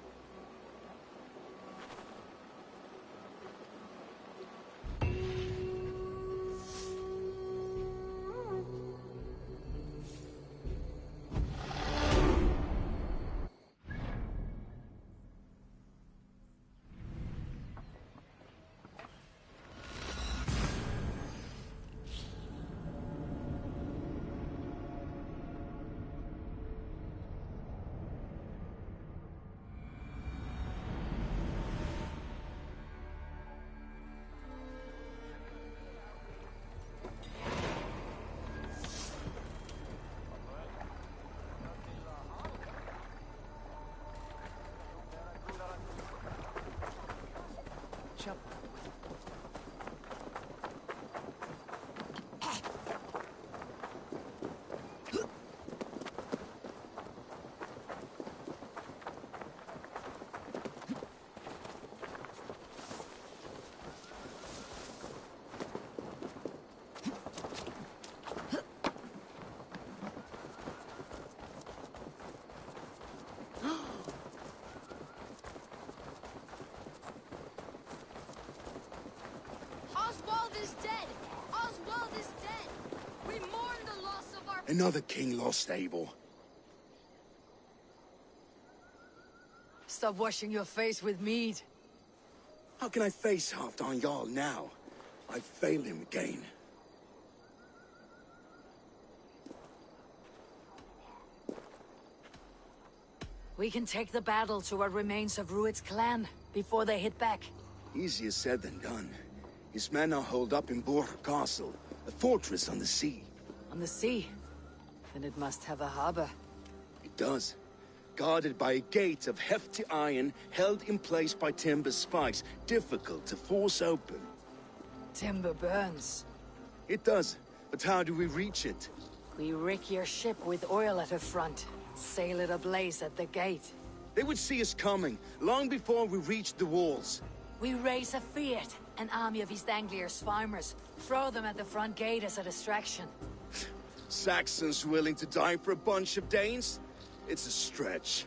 Oswald is dead! Oswald is dead! We mourn the loss of our... Another king lost, Eivor. Stop washing your face with mead. How can I face Halfdan Jarl now? I've failed him again. We can take the battle to what remains of Rued's clan before they hit back. Easier said than done. His men are holed up in Borg Castle, a fortress on the sea. On the sea? Then it must have a harbor. It does. Guarded by a gate of hefty iron, held in place by timber spikes, difficult to force open. Timber burns. It does, but how do we reach it? We rig your ship with oil at her front, sail it ablaze at the gate. They would see us coming, long before we reached the walls. We raise a Fiat, an army of East Anglia's farmers, throw them at the front gate as a distraction. Saxons willing to die for a bunch of Danes? It's a stretch.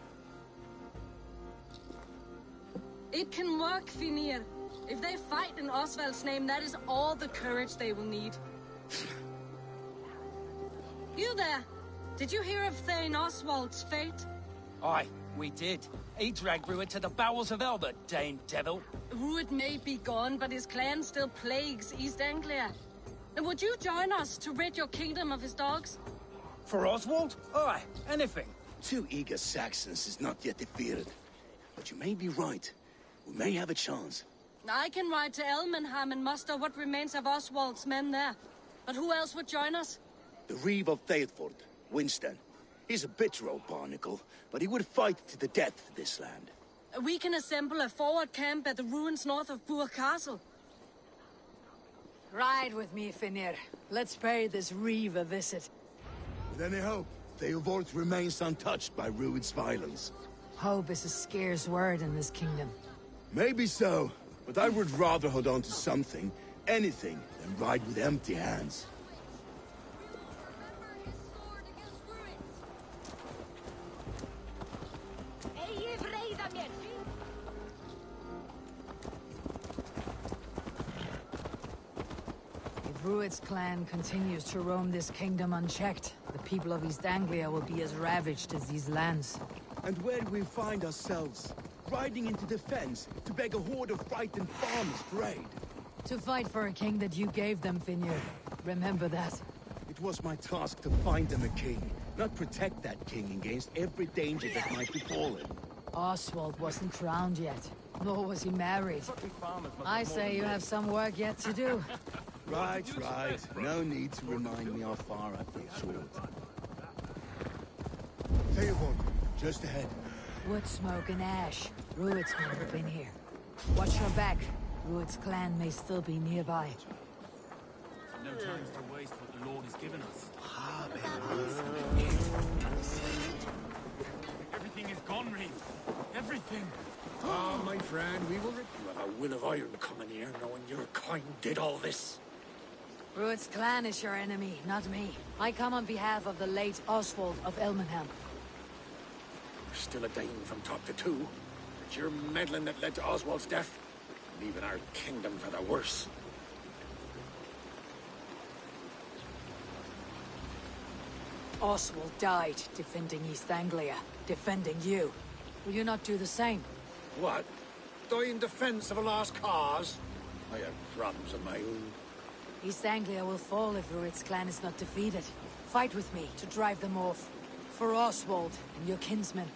It can work, Finir. If they fight in Oswald's name, that is all the courage they will need. You there! Did you hear of Thane Oswald's fate? Aye, we did. He dragged Rued to the bowels of hell, the Dane devil. Rued may be gone, but his clan still plagues East Anglia. And would you join us to rid your kingdom of his dogs? For Oswald? Aye, anything. 2 eager Saxons is not yet defeated. But you may be right. We may have a chance. I can ride to Elmenham and muster what remains of Oswald's men there. But who else would join us? The Reeve of Thetford, Winston. He's a bitter old barnacle, but he would fight to the death for this land. We can assemble a forward camp at the ruins north of Burg Castle. Ride with me, Finir. Let's pay this Reeve a visit. With any hope, Eivor remains untouched by Rued's violence. Hope is a scarce word in this kingdom. Maybe so, but I would rather hold on to something, anything, than ride with empty hands. If Rued's clan continues to roam this kingdom unchecked, the people of East Anglia will be as ravaged as these lands. And where do we find ourselves? Riding into defense to beg a horde of frightened farmers for aid. To fight for a king that you gave them, Finir. Remember that. It was my task to find them a king, not protect that king against every danger that might befall him. Oswald wasn't crowned yet, nor was he married. I say you have some work yet to do. Right. No need to remind me how far I fell short. Eivor, just ahead. Wood smoke and ash. Rued's men have been here. Watch your back. Rued's clan may still be nearby. No time to waste what the Lord has given us. Everything is gone, Reeve. Everything. Ah, my friend, we will rip you have a will of iron coming here, knowing your kind did all this. Rued's clan is your enemy, not me. I come on behalf of the late Oswald of Elmenham. You're still a Dane from top to two. It's your meddling that led to Oswald's death, leaving our kingdom for the worse. Oswald died defending East Anglia, defending you. Will you not do the same? What? Die in defense of a lost cause? I have problems of my own. East Anglia will fall if Rued's clan is not defeated. Fight with me to drive them off. For Oswald and your kinsmen.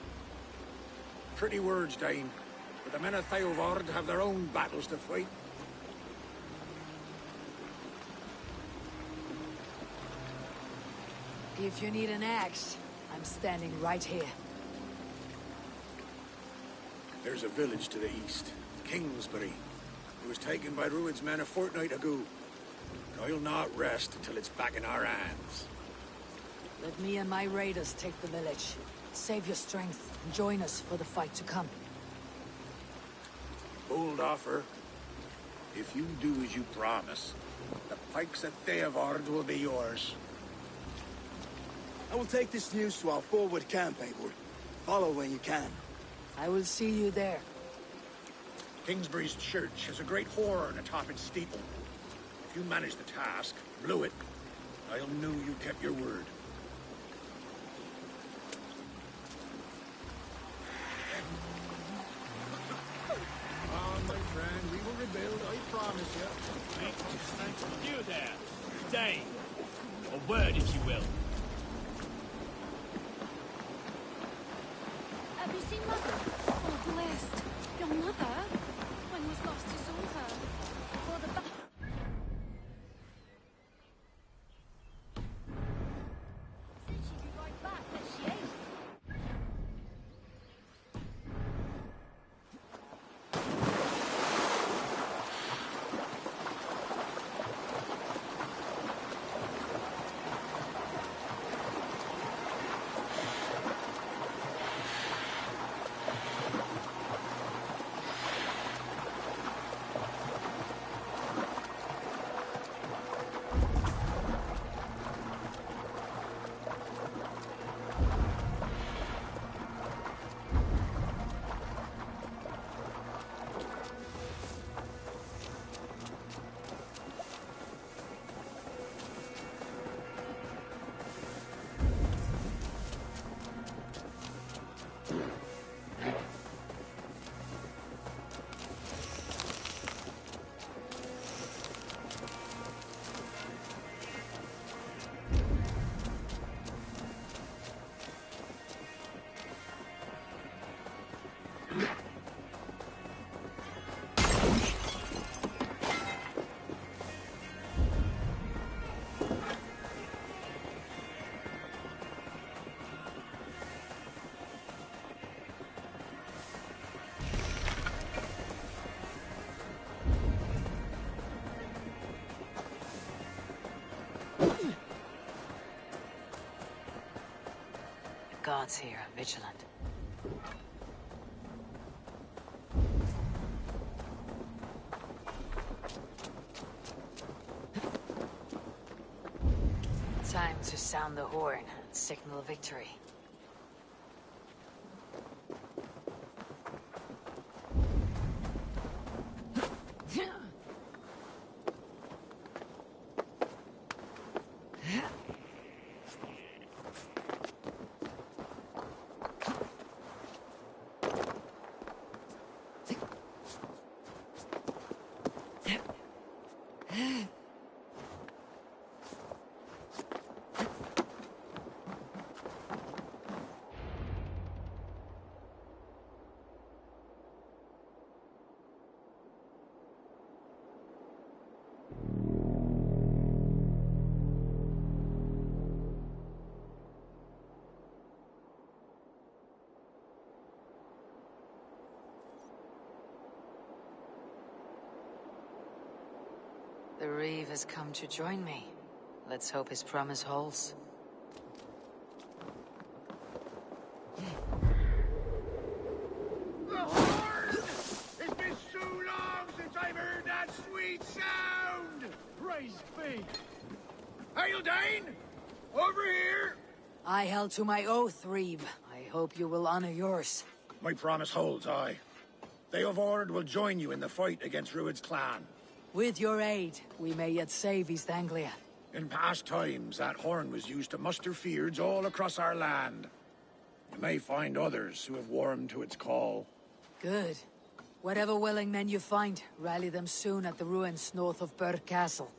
Pretty words, Dane. But the men of Theovard have their own battles to fight. If you need an axe, I'm standing right here. There's a village to the east, Kingsbury. It was taken by Rued's men a fortnight ago. And I'll not rest until it's back in our hands. Let me and my raiders take the village. Save your strength and join us for the fight to come. Bold offer. If you do as you promise, the pikes at Theovard will be yours. I will take this news to our forward camp, Eivor. Follow when you can. I will see you there. Kingsbury's church has a great horn atop its steeple. If You managed the task, blew it. I'll know you kept your word. Oh, my friend, we will rebuild, I promise you. You there, stay. A word, if you will. Have you seen Mother? Oh, blessed. Your mother? When was last you saw her? Before the said she'd be right back, but she ain't. Guards here, vigilant. Time to sound the horn and signal victory. The Reeve has come to join me. Let's hope his promise holds. The horn! It's been so long since I've heard that sweet sound! Praise be! Hail, Dane! Over here! I held to my oath, Reeve. I hope you will honor yours. My promise holds, aye. Eivor will join you in the fight against Rued's clan. With your aid, we may yet save East Anglia. In past times, that horn was used to muster fyrds all across our land. You may find others who have warmed to its call. Good. Whatever willing men you find, rally them soon at the ruins north of Burr Castle.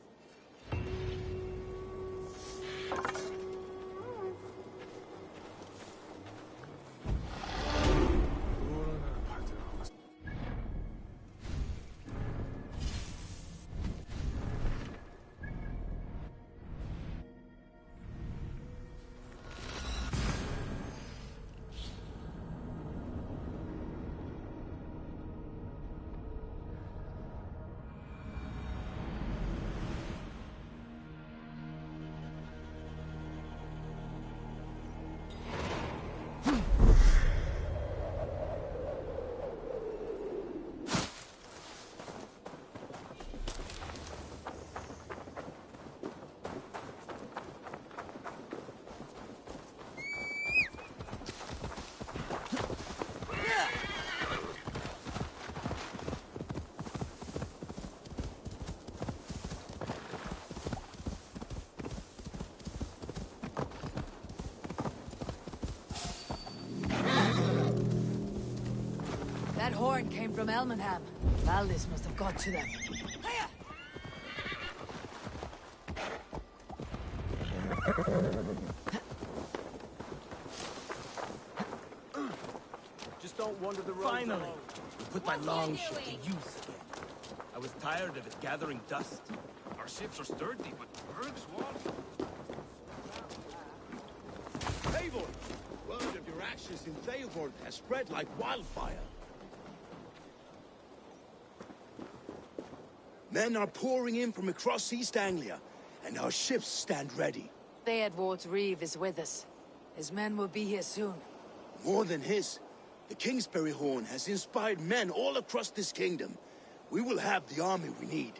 horn came from Elmenham. Valdis must have got to them. Just don't wander the road. Finally, we put my longship to use again. I was tired of it gathering dust. Our ships are sturdy, but bergs won't. Eivor! Word of your actions in Eivor has spread like wildfire. Men are pouring in from across East Anglia, and our ships stand ready. Theodward's Reeve is with us. His men will be here soon. More than his. The Kingsbury Horn has inspired men all across this kingdom. We will have the army we need.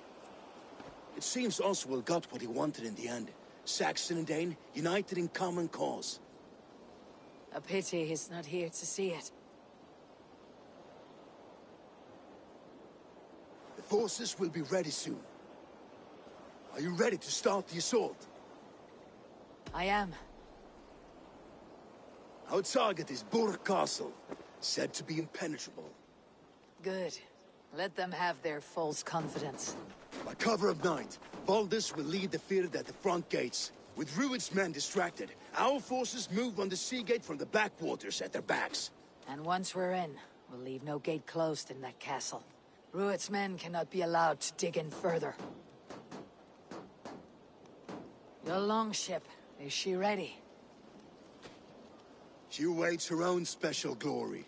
It seems Oswald got what he wanted in the end. Saxon and Dane united in common cause. A pity he's not here to see it. The forces will be ready soon. Are you ready to start the assault? I am. Our target is Burg Castle, said to be impenetrable. Good. Let them have their false confidence. By cover of night, Valdis will lead the field at the front gates. With Rued's men distracted, our forces move on the sea gate from the backwaters at their backs. And once we're in, we'll leave no gate closed in that castle. Rued's men cannot be allowed to dig in further. Your longship, is she ready? She awaits her own special glory.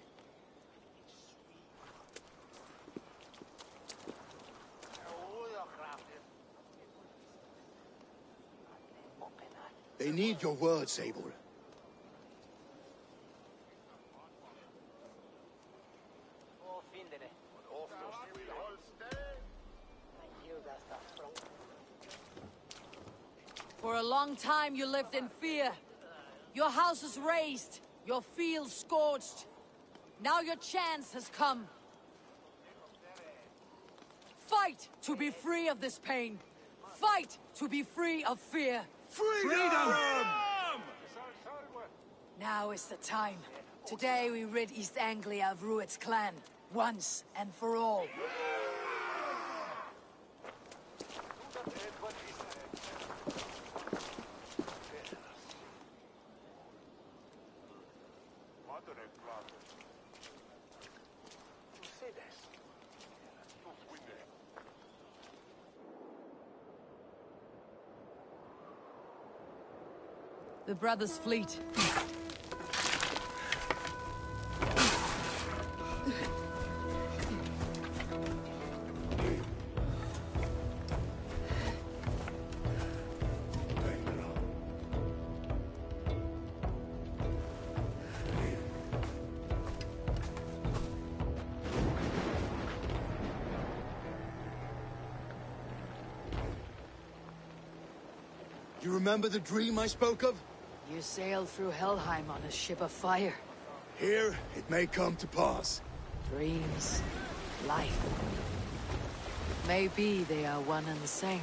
They need your words, Eivor. For a long time you lived in fear. Your house is razed, your fields scorched. Now your chance has come. Fight to be free of this pain. Fight to be free of fear. Freedom! Now is the time. Today we rid East Anglia of Rued's clan, once and for all. The brothers' fleet. You remember the dream I spoke of? You sailed through Helheim on a ship of fire. Here, it may come to pass. Dreams, life. Maybe they are one and the same.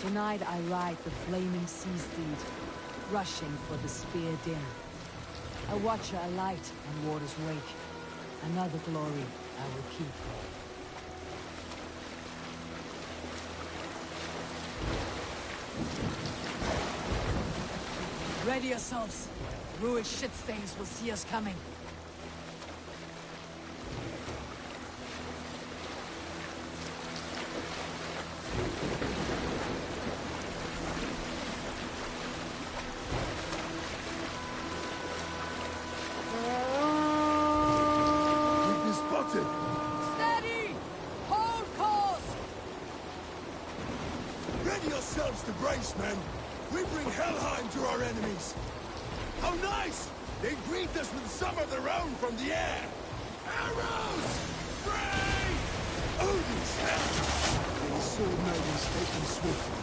Tonight I ride the flaming sea steed, rushing for the spear din. A watcher alight on water's wake. Another glory I will keep. Ready yourselves. Rued shit stains will see us coming. The brace, men! We bring Helheim to our enemies! How nice! They greet us with some of their own from the air! Arrows! Spray! Odin's hell! Any sword maidens taken swiftly.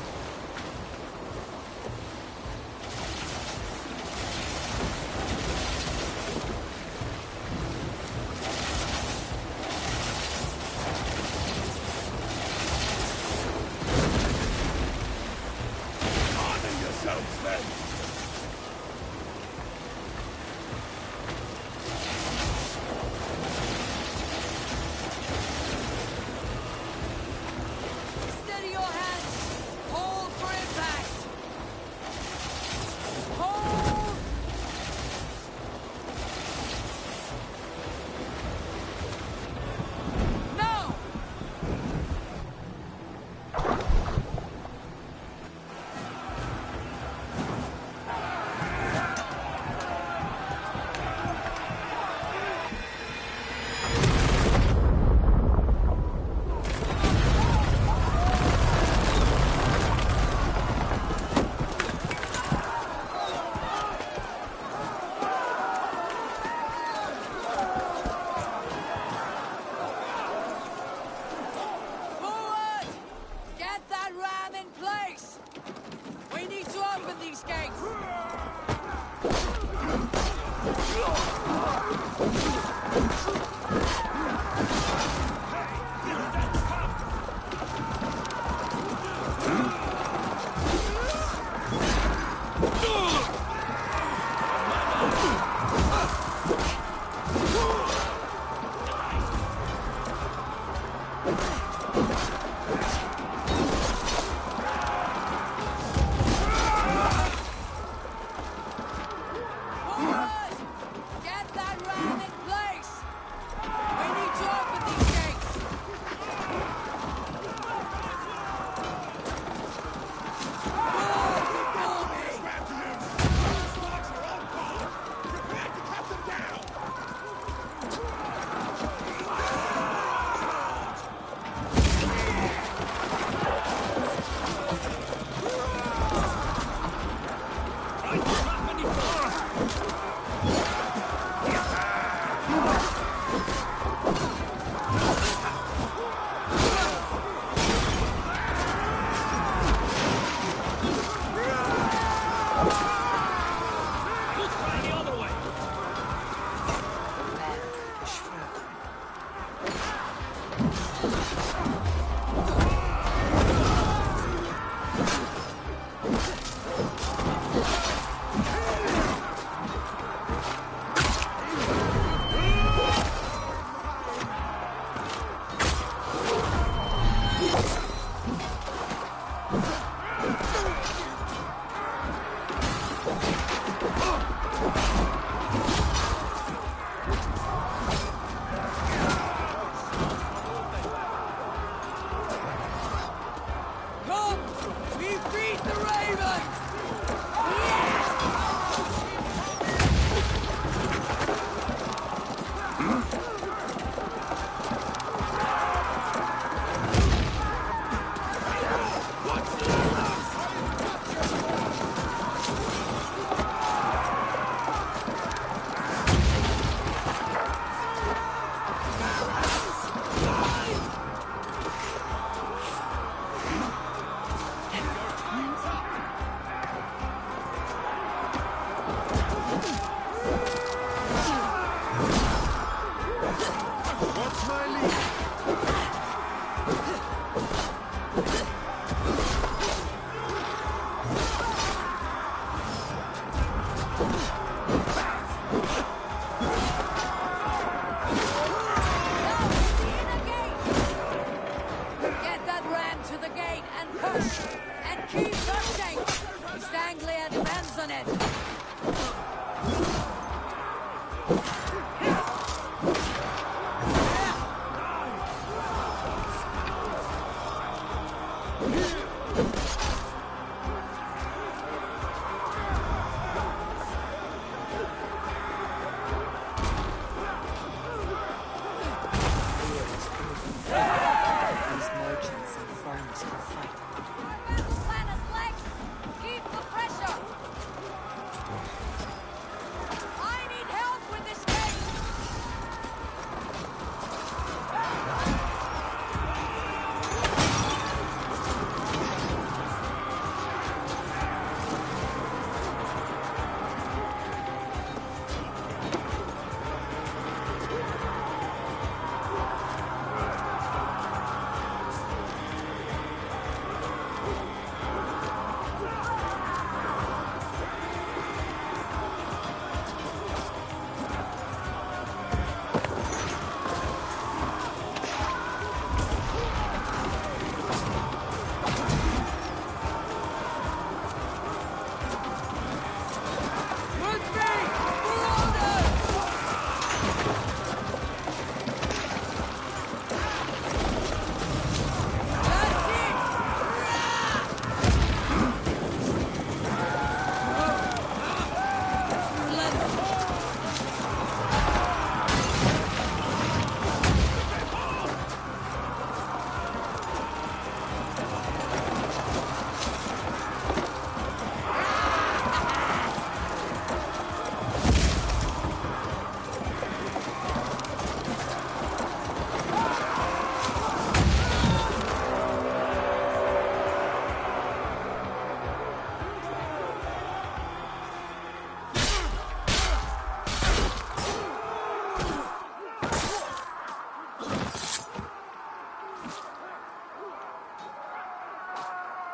these gates!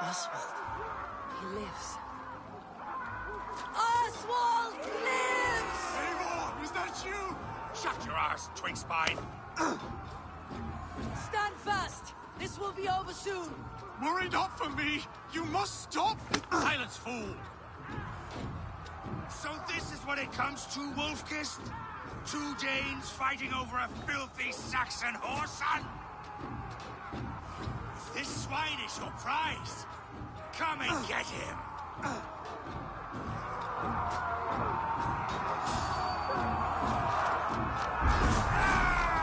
Oswald. He lives. Oswald lives! Eivor, is that you? Shut your ass, twig spine. Stand fast! This will be over soon! Worry not for me! You must stop! Silence, fool! So this is what it comes to, Wolfkist? 2 Danes fighting over a filthy Saxon whoreson? This swine is your prize. Come and get him!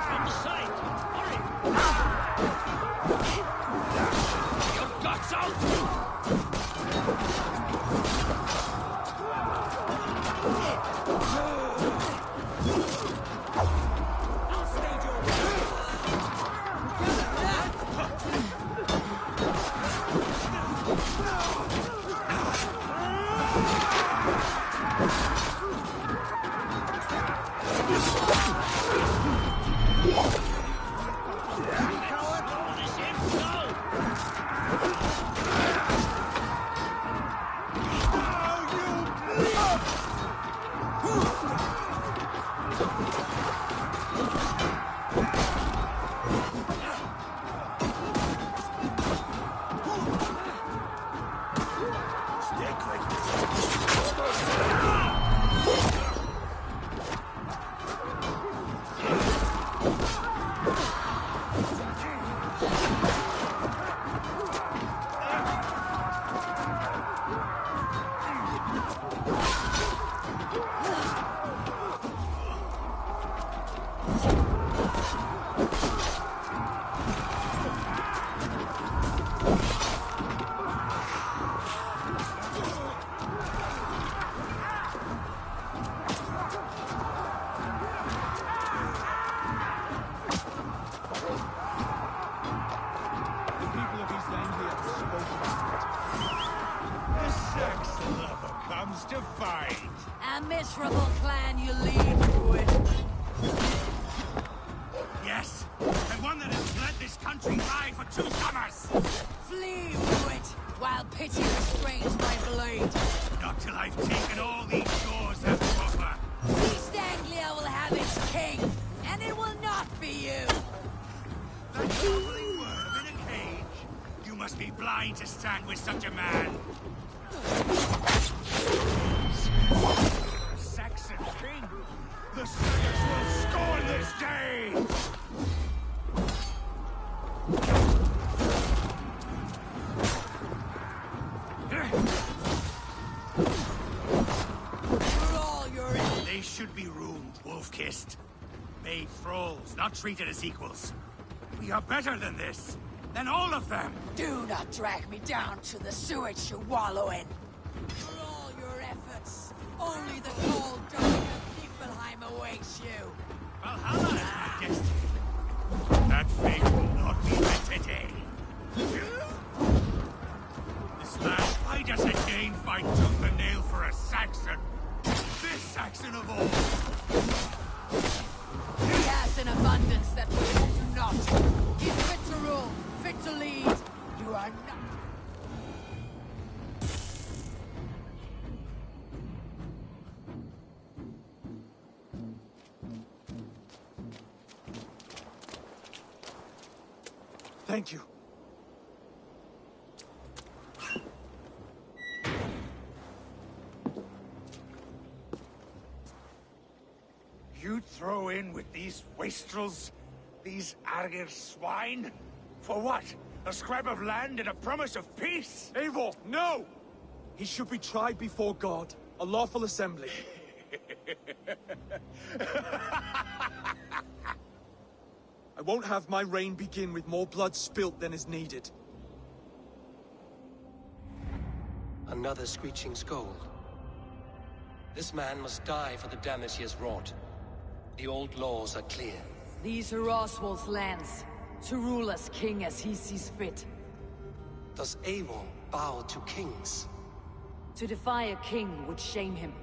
On the side! Hurry! Your guts out! To fight. A miserable clan you lead to it. Yes, and one that has led this country dry for 2 summers. Flee to it, while pity restrains my blade. Not till I've taken all these shores as proper. East Anglia will have its king, and it will not be you. That gobbling worm in a cage. You must be blind to stand with such a man. Saxon king! The Saxons will scorn this day! For all your... They should be ruined, wolf-kissed. Made thralls, not treated as equals. We are better than this. Than all of them. Do not drag me down to the sewage you wallow in. For all your efforts, only the cold dark of Niflheim awaits you. Valhalla is my destiny. That fate will not be met today. This land, why does a Dane fight tooth and nail for a Saxon? This Saxon of all. He has an abundance that we do not. He's fit to rule, fit to lead. You are not. Thank you. You throw in with these wastrels? These Argir swine? For what? A scrap of land and a promise of peace? Eivor, no! He should be tried before God, a lawful assembly. I won't have my reign begin with more blood spilt than is needed. Another screeching scold. This man must die for the damage he has wrought. The old laws are clear. These are Oswald's lands, to rule as king as he sees fit. Does Eivor bow to kings? To defy a king would shame him.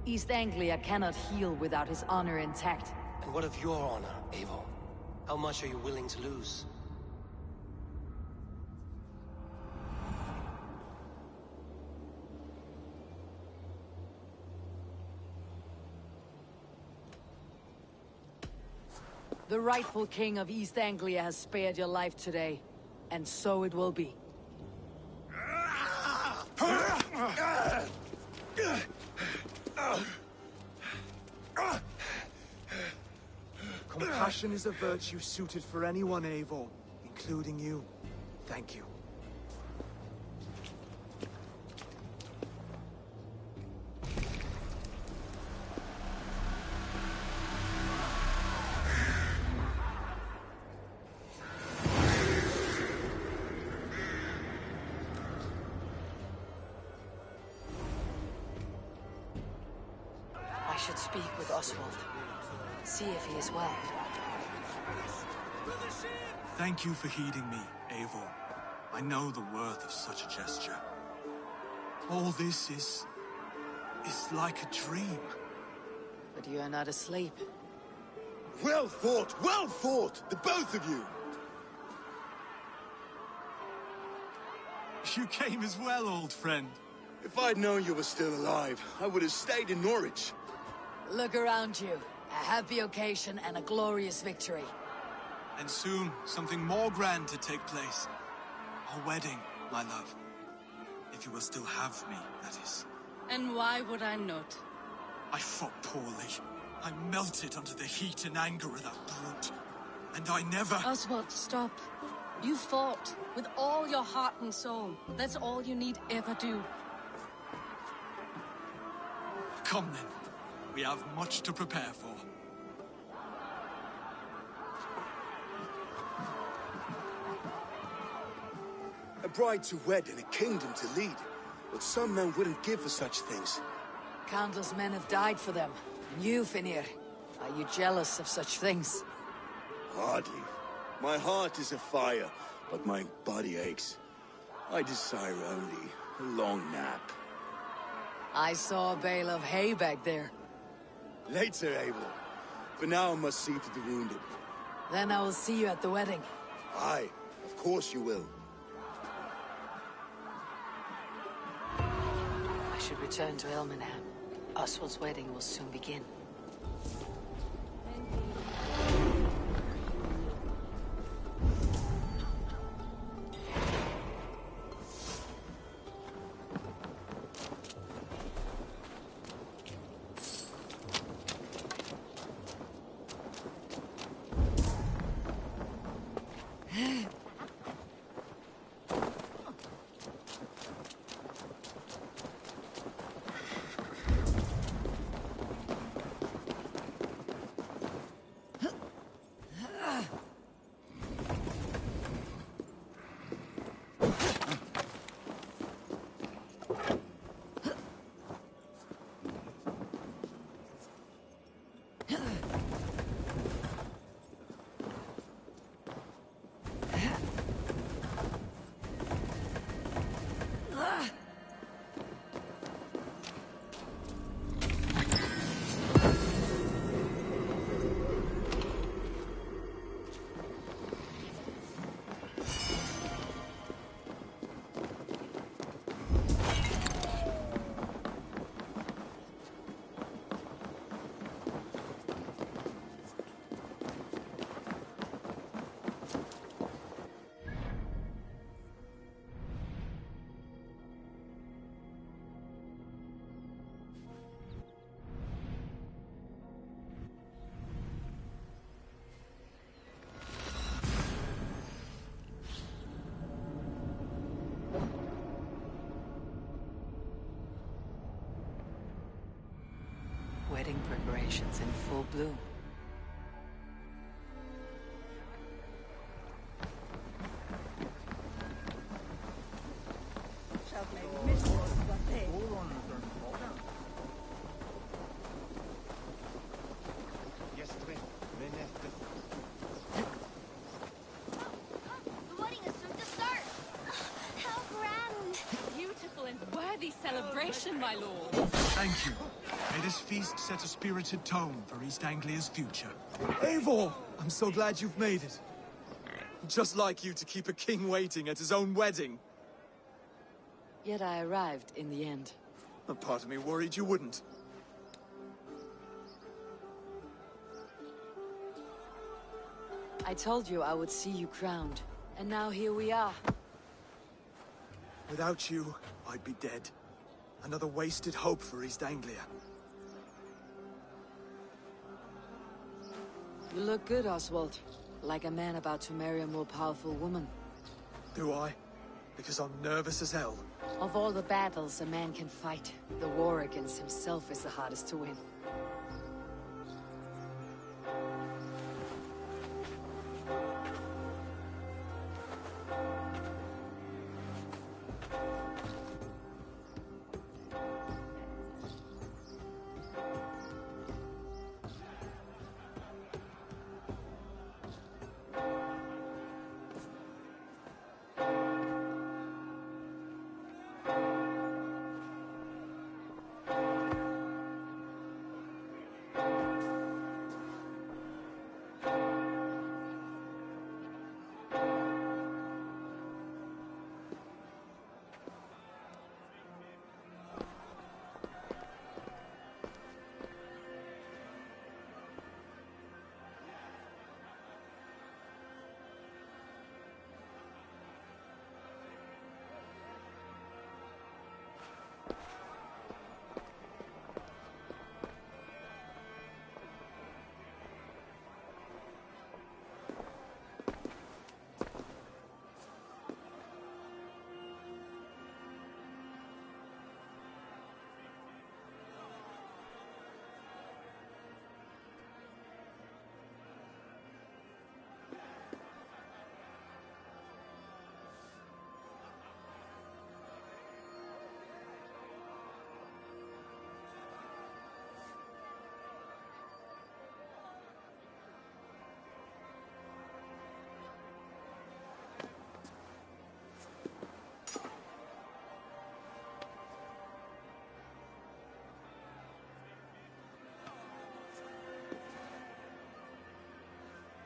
East Anglia cannot heal without his honor intact. And what of your honor, Eivor? How much are you willing to lose? The rightful king of East Anglia has spared your life today, and so it will be. Compassion is a virtue suited for anyone, Eivor, including you. Thank you. I should speak with Oswald. See if he is well. Thank you for heeding me, Eivor. I know the worth of such a gesture. All this is like a dream. But you are not asleep. Well fought, the both of you! You came as well, old friend. If I'd known you were still alive, I would have stayed in Norwich. Look around you. A happy occasion and a glorious victory. And soon, something more grand to take place. Our wedding, my love. If you will still have me, that is. And why would I not? I fought poorly. I melted under the heat and anger of that brute. And I never... Oswald, stop. You fought with all your heart and soul. That's all you need ever do. Come then. We have much to prepare for. A bride to wed and a kingdom to lead. But some men wouldn't give for such things. Countless men have died for them. And you, Fenrir, are you jealous of such things? Hardly. My heart is afire, but my body aches. I desire only a long nap. I saw a bale of hay back there. Later, Eivor. For now, I must see to the wounded. Then I will see you at the wedding. Aye, of course you will. I should return to Elmenham. Oswald's wedding will soon begin. Wedding preparations in full bloom. The wedding is soon to start. How grand! Beautiful and worthy celebration, my lord. Thank you. May this feast set a spirited tone for East Anglia's future. Eivor! I'm so glad you've made it. Just like you to keep a king waiting at his own wedding. Yet I arrived in the end. A part of me worried you wouldn't. I told you I would see you crowned, and now here we are. Without you, I'd be dead. Another wasted hope for East Anglia. You look good, Oswald. Like a man about to marry a more powerful woman. Do I? Because I'm nervous as hell. Of all the battles a man can fight, the war against himself is the hardest to win.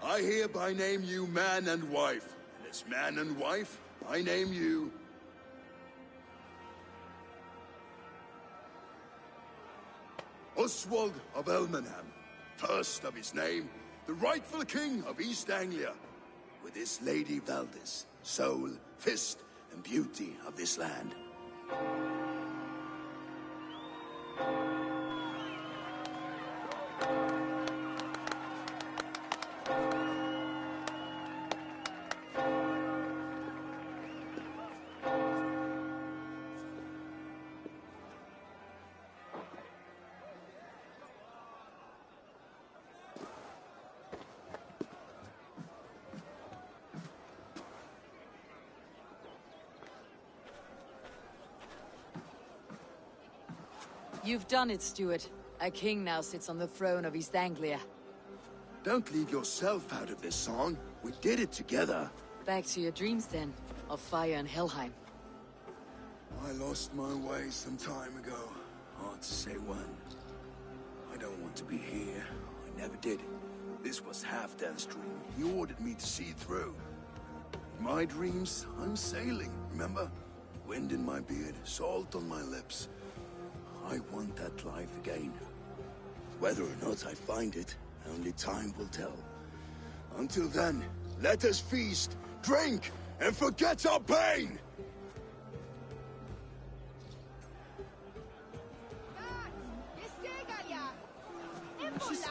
I hereby name you man and wife. And as man and wife, I name you... Oswald of Elmenham, first of his name, the rightful king of East Anglia, with his lady Valdis, soul, fist, and beauty of this land. You've done it, Stuart. A king now sits on the throne of East Anglia. Don't leave yourself out of this song. We did it together. Back to your dreams, then, of fire and Helheim. I lost my way some time ago. Hard to say when. I don't want to be here. I never did. This was Halfdan's dream. He ordered me to see it through. In my dreams, I'm sailing, remember? Wind in my beard, salt on my lips. I want that life again. Whether or not I find it, only time will tell. Until then, let us feast, drink, and forget our pain!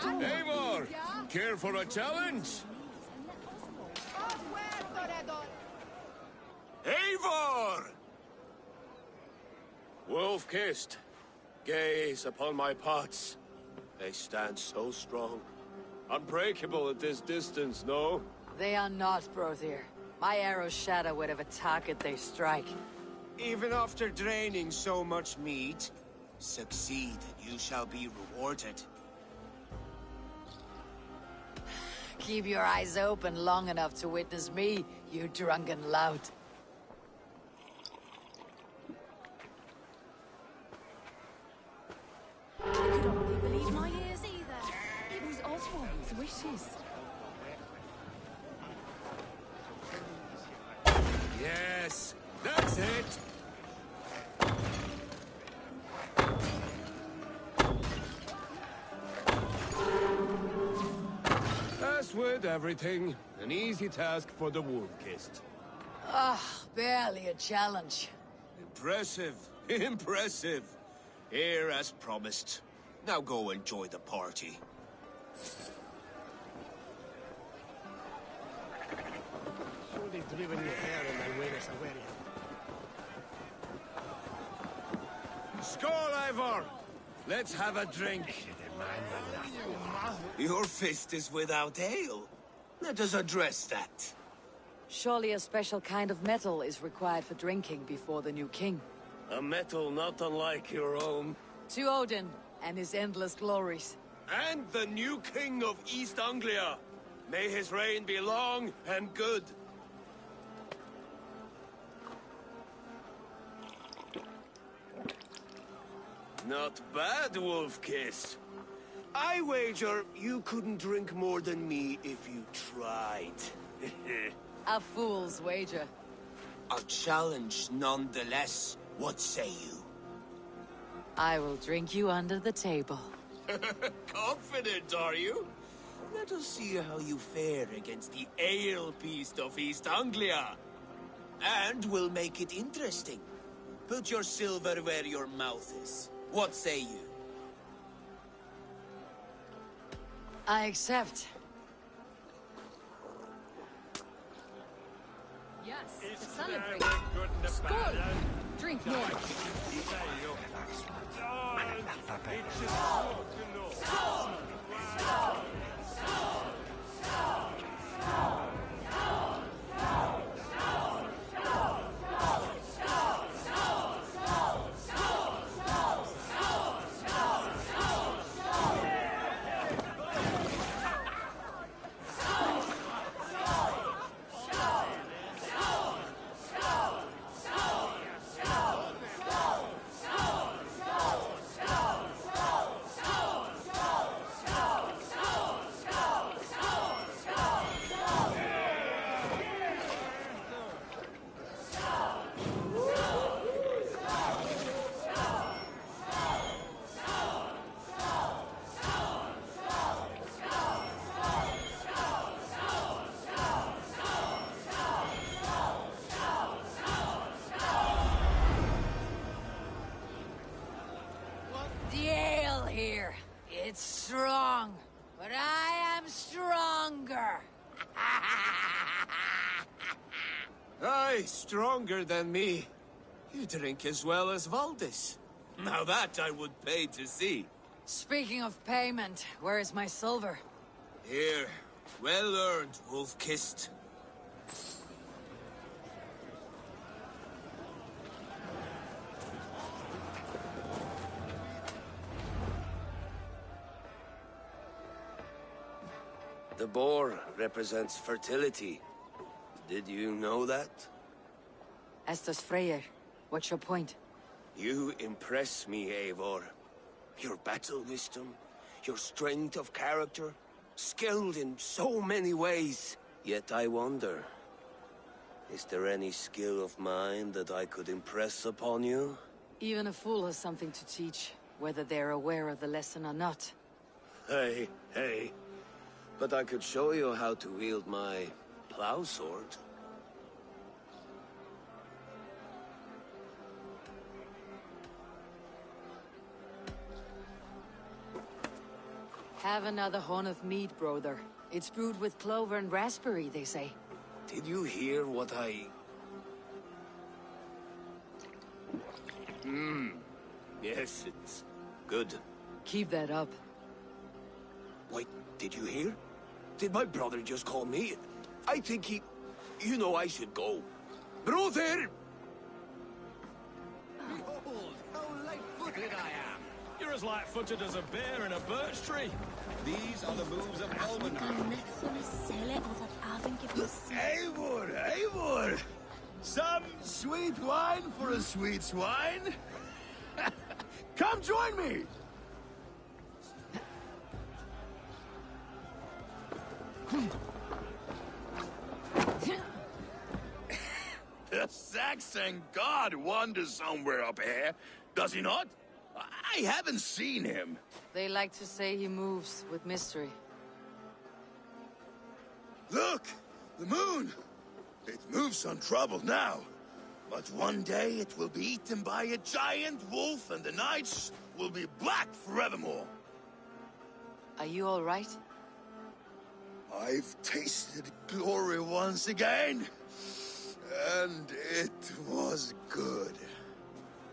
Eivor! Care for a challenge? Eivor! Wolf-kissed. Gaze upon my pots. They stand so strong. Unbreakable at this distance, no? They are not, Brother. My arrows shatter whatever target they strike. Even after draining so much meat, succeed and you shall be rewarded. Keep your eyes open long enough to witness me, you drunken lout. I could hardly believe my ears either. It was Oswald's wishes. Yes, that's it! As with everything. An easy task for the wolf-kissed. Ah, barely a challenge. Impressive. Impressive. Here as promised. Now go enjoy the party. Surely driven your hair in my ways away. Skål, Eivor! Let's have a drink. Your fist is without ale. Let us address that. Surely a special kind of metal is required for drinking before the new king. A metal not unlike your own. To Odin and his endless glories. And the new king of East Anglia. May his reign be long and good. Not bad, Wolf-Kiss. I wager you couldn't drink more than me if you tried. A fool's wager. A challenge nonetheless. What say you? I will drink you under the table. Confident, are you? Let us see how you fare against the ale beast of East Anglia. And we'll make it interesting. Put your silver where your mouth is. What say you? I accept. Yes, to celebrate. Skål! Drink more. The ale here. It's strong, but I am stronger. Aye, stronger than me. You drink as well as Valdis. Now that I would pay to see. Speaking of payment, where is my silver? Here. Well earned, wolf-kissed. The boar represents fertility. Did you know that? As does Freyr. What's your point? You impress me, Eivor. Your battle wisdom, your strength of character, skilled in so many ways. Yet I wonder, is there any skill of mine that I could impress upon you? Even a fool has something to teach, whether they're aware of the lesson or not. Hey. But I could show you how to wield my plow sword. Have another horn of mead, brother. It's brewed with clover and raspberry, they say. Did you hear what I... Yes, it's good. Keep that up. Wait, did you hear? Did my brother just call me? I think he... You know I should go. Brother! Behold, how light-footed I am! You're as light-footed as a bear in a birch tree. These are the moves of Elmenham. Eivor! Some sweet wine for a sweet swine? Come join me! The Saxon god wanders somewhere up here, does he not? I haven't seen him. They like to say he moves with mystery. Look! The moon! It moves untroubled now. But one day it will be eaten by a giant wolf and the nights will be black forevermore. Are you all right? I've tasted glory once again. And it was good.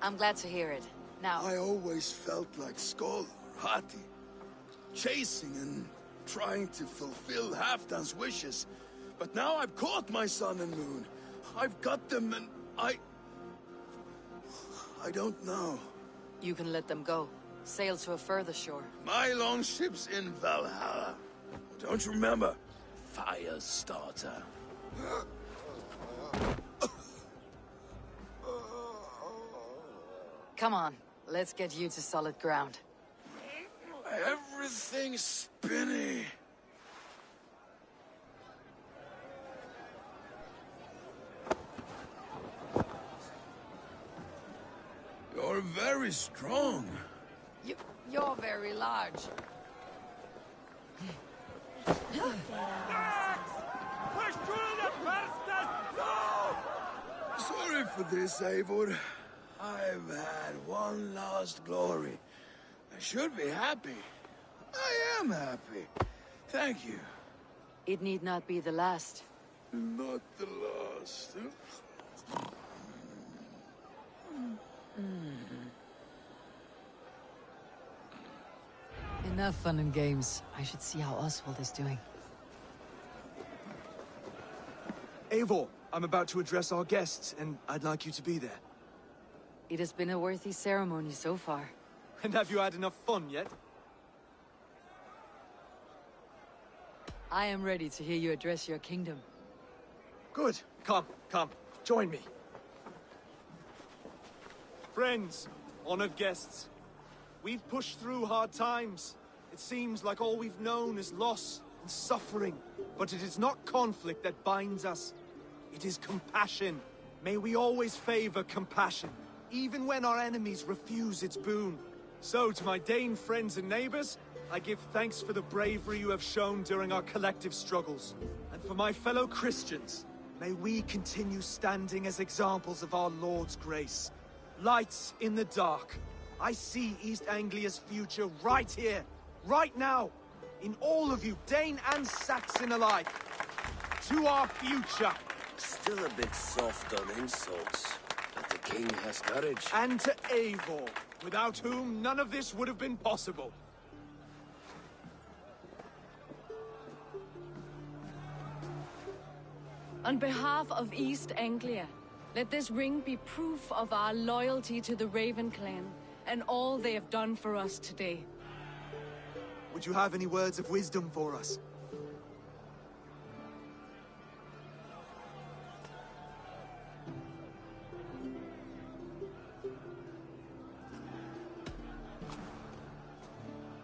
I'm glad to hear it. Now... I always felt like Skoll or Hati. Chasing and trying to fulfill Halfdan's wishes. But now I've caught my sun and moon. I've got them and I don't know. You can let them go. Sail to a further shore. My longship's in Valhalla. Don't you remember? Firestarter. Come on, let's get you to solid ground. Everything's spinny. You're very strong. You're very large. Sorry for this, Eivor. I've had one last glory. I should be happy. I am happy. Thank you. It need not be the last. Not the last. Enough fun and games. I should see how Oswald is doing. Eivor, I'm about to address our guests, and I'd like you to be there. It has been a worthy ceremony so far. And have you had enough fun yet? I am ready to hear you address your kingdom. Good. Come. Join me. Friends, honored guests, we've pushed through hard times. It seems like all we've known is loss and suffering. But it is not conflict that binds us. It is compassion. May we always favor compassion, even when our enemies refuse its boon. So, to my Dane friends and neighbors, I give thanks for the bravery you have shown during our collective struggles. And for my fellow Christians, may we continue standing as examples of our Lord's grace. Lights in the dark. I see East Anglia's future right here, right now, in all of you, Dane and Saxon alike. To our future. Still a bit soft on insults, but the king has courage. And to Eivor, without whom none of this would have been possible. On behalf of East Anglia, let this ring be proof of our loyalty to the Raven clan and all they have done for us today. Would you have any words of wisdom for us?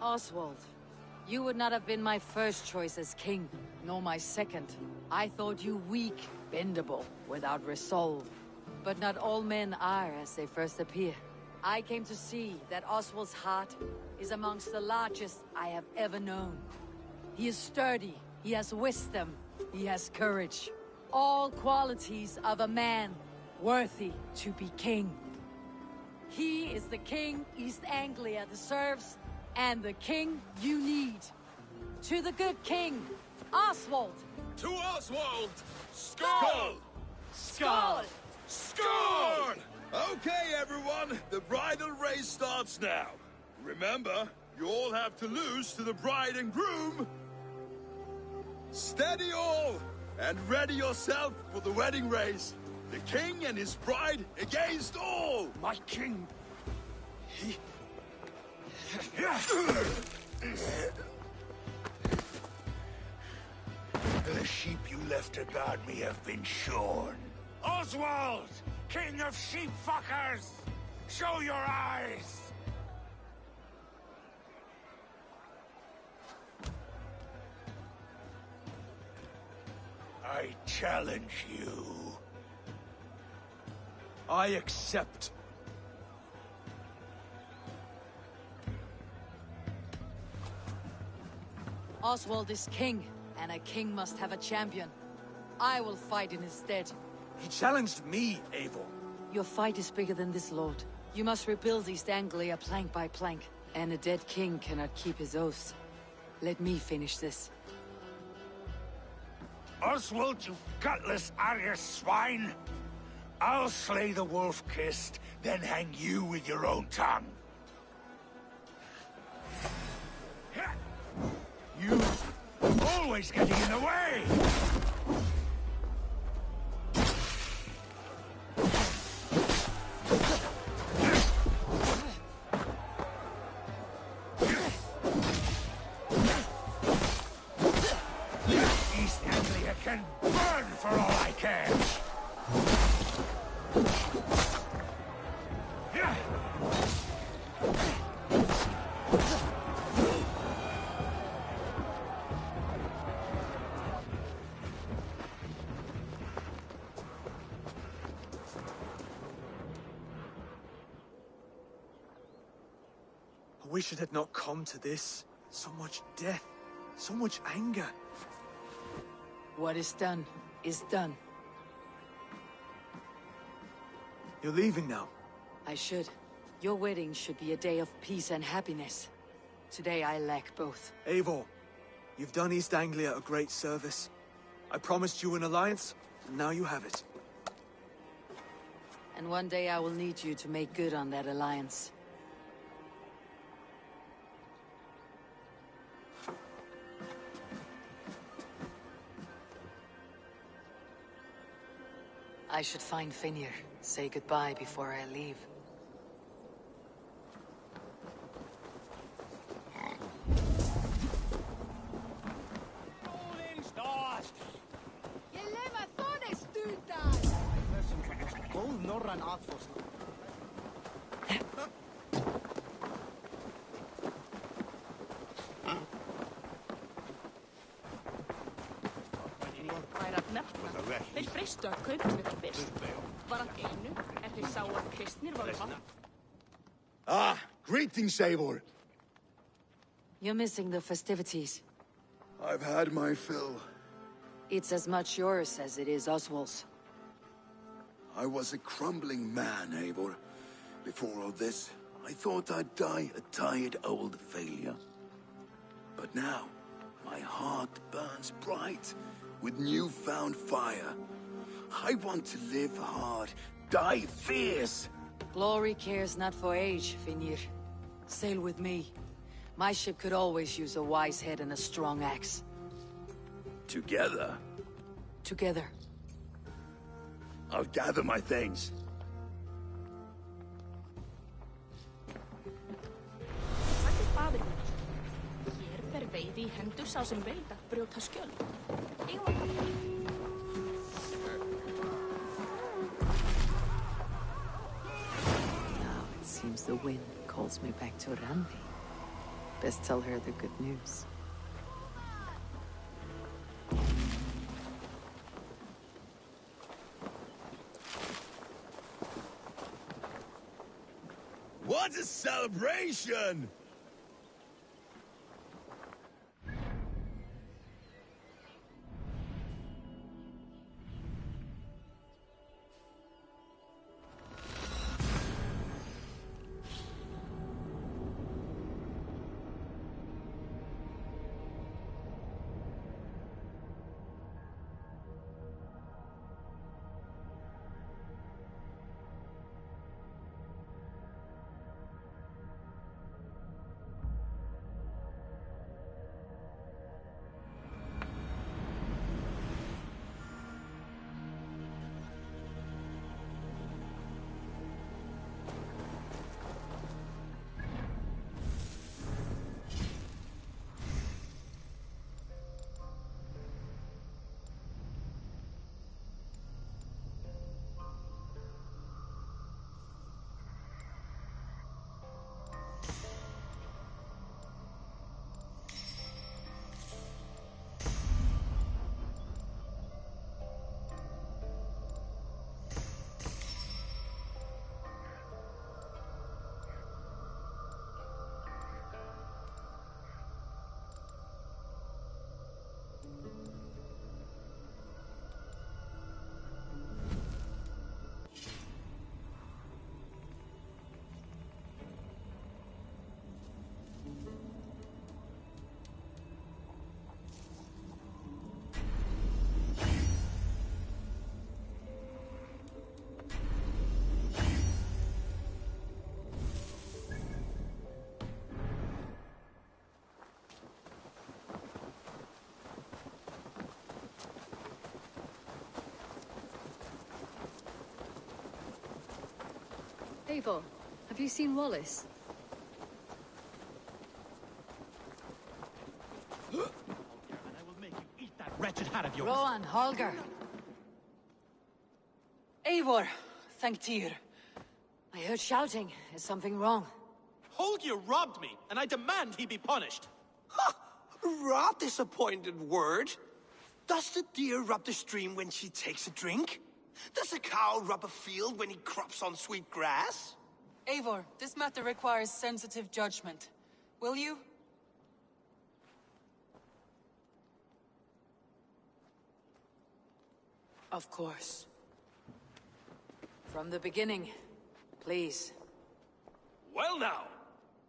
Oswald, you would not have been my first choice as king, nor my second. I thought you weak, bendable, without resolve. But not all men are as they first appear. I came to see that Oswald's heart is amongst the largest I have ever known. He is sturdy, he has wisdom, he has courage. All qualities of a man worthy to be king. He is the king East Anglia deserves, and the king you need. To the good king, Oswald! To Oswald! Skål! Skål! Skål! Okay, everyone, the bridal race starts now. Remember, you all have to lose to the bride and groom. Steady all, and ready yourself for the wedding race. The king and his bride against all. My king, the sheep you left to guard me have been shorn. Oswald, king of sheep fuckers, show your eyes! I challenge you. I accept. Oswald is king, And a king must have a champion. I will fight in his stead. He challenged me, Eivor. Your fight is bigger than this, Lord. You must rebuild East Anglia plank by plank. And a dead king cannot keep his oaths. Let me finish this. Oswald, you gutless Arya swine! I'll slay the wolf-kissed, then hang you with your own tongue. You always getting in the way! East Anglia can burn for all I care! I wish it had not come to this. So much death, so much anger. What is done, is done. You're leaving now. I should. Your wedding should be a day of peace and happiness. Today I lack both. Eivor, you've done East Anglia a great service. I promised you an alliance, and now you have it. And one day I will need you to make good on that alliance. I should find Finir. Say goodbye before I leave. Þeir freistu að kaupsvita fyrst. Var hann einu, þeir sáu að kristnir voru vant. Ah, greetings, Eivor. You're missing the festivities. I've had my fill. It's as much yours as it is Oswald's. I was a crumbling man, Eivor. Before all this, I thought I'd die a tired old failure. But now, my heart burns bright with newfound fire. I want to live hard, die fierce. Glory cares not for age, Finir. Sail with me. My ship could always use a wise head and a strong axe. Together? Together. I'll gather my things. Sagði faðir minn. Hér ber veiði í hendur sá sem veit að brjóta skjöld. Now it seems the wind calls me back to Randi. Best tell her the good news. What a celebration! Eivor, have you seen Wallace? Wretched hat of yours. Rowan, Holger. Eivor, thank Tyr. I heard shouting. Is something wrong? Holger robbed me, and I demand he be punished. Ha! Rot is a pointed word. Does the deer rub the stream when she takes a drink? Does a cow rub a field when he crops on sweet grass? Eivor, this matter requires sensitive judgment. Will you? Of course. From the beginning, please. Well now,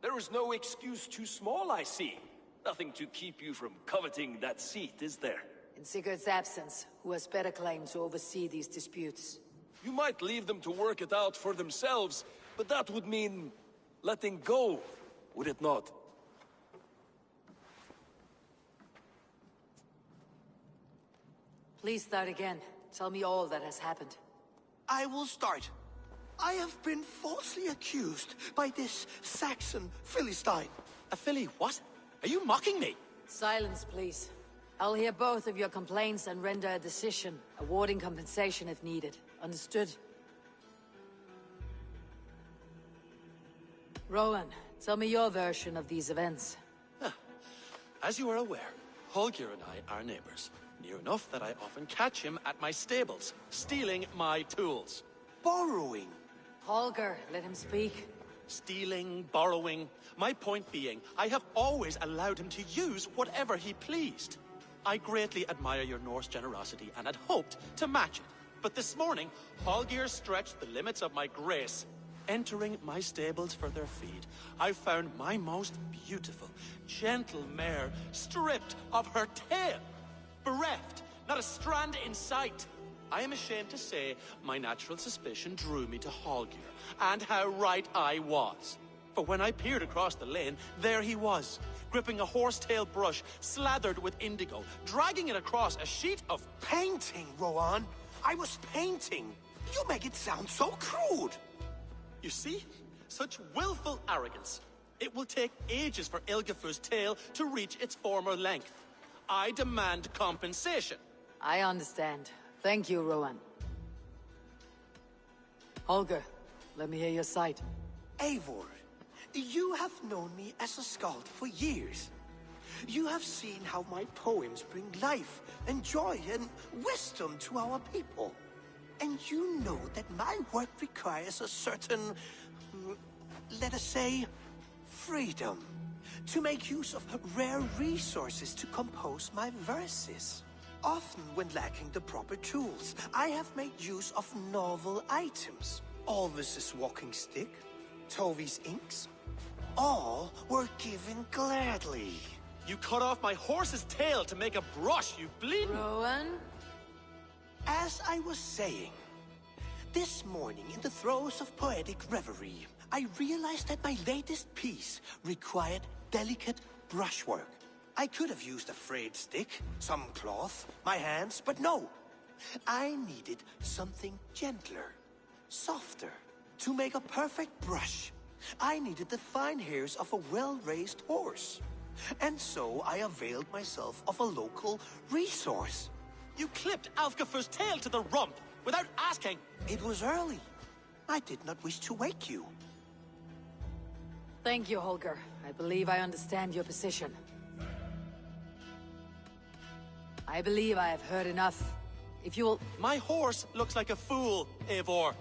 there is no excuse too small, I see. Nothing to keep you from coveting that seat, is there? In Sigurd's absence, who has better claim to oversee these disputes? You might leave them to work it out for themselves, but that would mean letting go, would it not? Please start again. Tell me all that has happened. I will start. I have been falsely accused by this Saxon Philistine. A Philly what? Are you mocking me? Silence, please. I'll hear both of your complaints and render a decision, awarding compensation if needed. Understood? Rowan, tell me your version of these events. As you are aware, Holger and I are neighbors. Near enough that I often catch him at my stables, stealing my tools. Borrowing. Holger, let him speak. Stealing, borrowing. My point being, I have always allowed him to use whatever he pleased. I greatly admire your Norse generosity and had hoped to match it. But this morning, Holger stretched the limits of my grace. Entering my stables for their feed, I found my most beautiful, gentle mare stripped of her tail. Bereft, not a strand in sight. I am ashamed to say my natural suspicion drew me to Holger, and how right I was. For when I peered across the lane, there he was, gripping a horsetail brush slathered with indigo, dragging it across a sheet of painting, Rowan. I was painting. You make it sound so crude. You see? Such willful arrogance. It will take ages for Ilgafur's tail to reach its former length. I demand compensation. I understand. Thank you, Rowan. Holger, let me hear your side. Eivor, you have known me as a skald for years. You have seen how my poems bring life and joy and wisdom to our people. And you know that my work requires a certain, let us say, freedom. To make use of rare resources to compose my verses. Often when lacking the proper tools, I have made use of novel items. Alvis's walking stick, Tovi's inks, all were given gladly. You cut off my horse's tail to make a brush, you bleeding... Rowan? As I was saying, this morning in the throes of poetic reverie, I realized that my latest piece required delicate brushwork. I could have used a frayed stick, some cloth, my hands, but no. I needed something gentler, softer. To make a perfect brush, I needed the fine hairs of a well-raised horse. And so I availed myself of a local resource. You clipped Alfgafur's tail to the rump, without asking. It was early. I did not wish to wake you. Thank you, Holger. I believe I understand your position. I believe I have heard enough. If you'll... My horse looks like a fool, Eivor.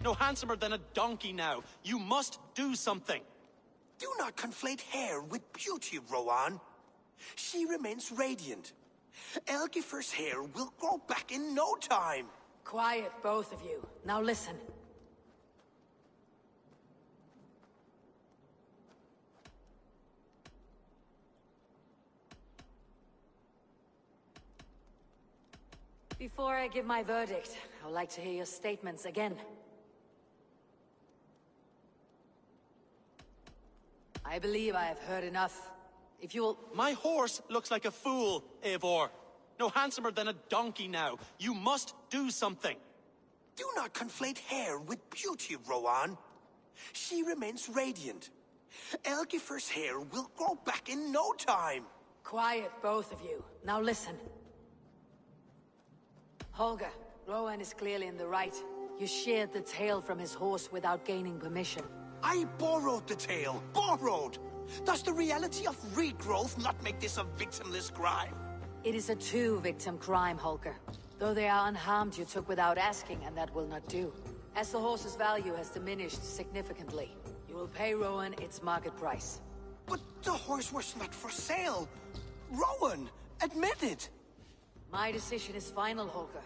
No handsomer than a donkey now. You must do something. Do not conflate hair with beauty, Rowan. She remains radiant. Elgifur's hair will grow back in no time. Quiet, both of you. Now listen. Before I give my verdict, I would like to hear your statements again. I believe I have heard enough. If you will... My horse looks like a fool, Eivor. No handsomer than a donkey now. You must do something. Do not conflate hair with beauty, Rowan. She remains radiant. Elgifer's hair will grow back in no time. Quiet, both of you. Now listen. Holger, Rowan is clearly in the right. You sheared the tail from his horse without gaining permission. I borrowed the tail. Borrowed! Does the reality of regrowth not make this a victimless crime? It is a two-victim crime, Holger. Though they are unharmed, you took without asking, and that will not do. As the horse's value has diminished significantly, you will pay Rowan its market price. But the horse was not for sale. Rowan, admit it. My decision is final, Holger.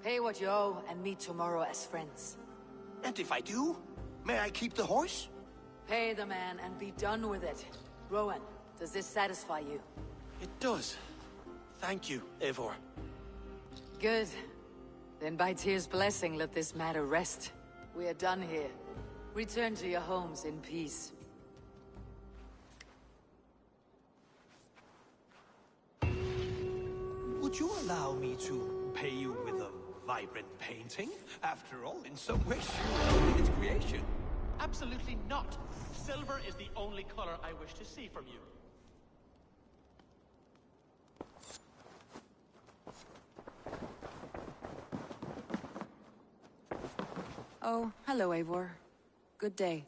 Pay what you owe and meet tomorrow as friends. And if I do, may I keep the horse? Pay the man and be done with it. Rowan, does this satisfy you? It does. Thank you, Eivor. Good. Then by Tyr's blessing, let this matter rest. We are done here. Return to your homes in peace. Would you allow me to pay you with a vibrant painting? After all, in some ways, you are its creation. Absolutely not. Silver is the only color I wish to see from you. Oh, hello, Eivor. Good day.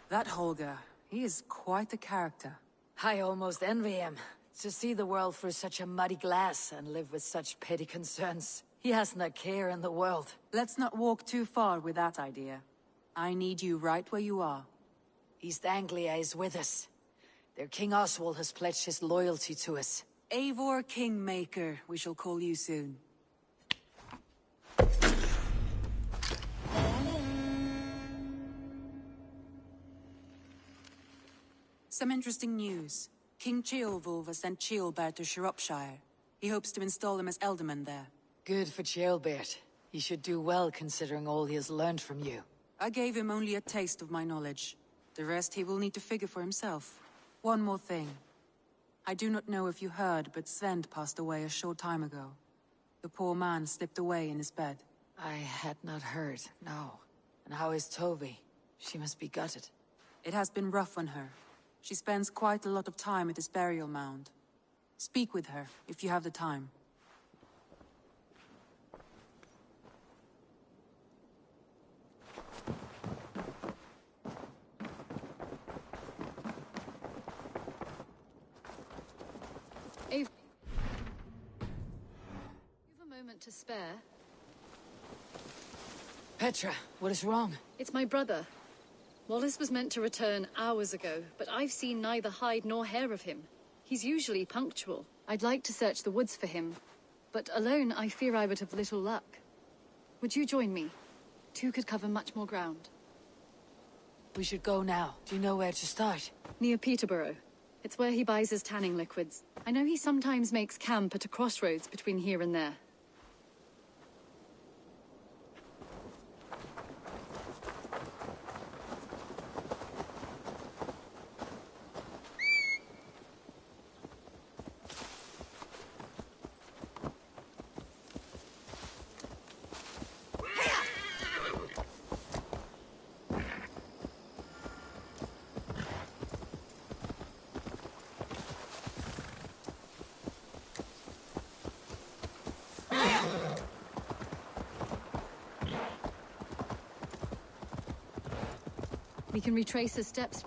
That Holger, he is quite a character. I almost envy him. To see the world through such a muddy glass and live with such petty concerns. He hasn't a care in the world. Let's not walk too far with that idea. I need you right where you are. East Anglia is with us. Their King Oswald has pledged his loyalty to us. Eivor Kingmaker, we shall call you soon. Some interesting news. King Ceolwulf has sent Ceolbert to Shropshire. He hopes to install him as Elderman there. Good for Ceolbert. He should do well considering all he has learned from you. I gave him only a taste of my knowledge. The rest he will need to figure for himself. One more thing. I do not know if you heard, but Svend passed away a short time ago. The poor man slipped away in his bed. I had not heard, no. And how is Tovi? She must be gutted. It has been rough on her. She spends quite a lot of time at his burial mound. Speak with her, if you have the time. You've a moment to spare. Petra, what is wrong? It's my brother. Wallace was meant to return hours ago, but I've seen neither hide nor hair of him. He's usually punctual. I'd like to search the woods for him, but alone I fear I would have little luck. Would you join me? Two could cover much more ground. We should go now. Do you know where to start? Near Peterborough. It's where he buys his tanning liquids. I know he sometimes makes camp at a crossroads between here and there. We can retrace his steps.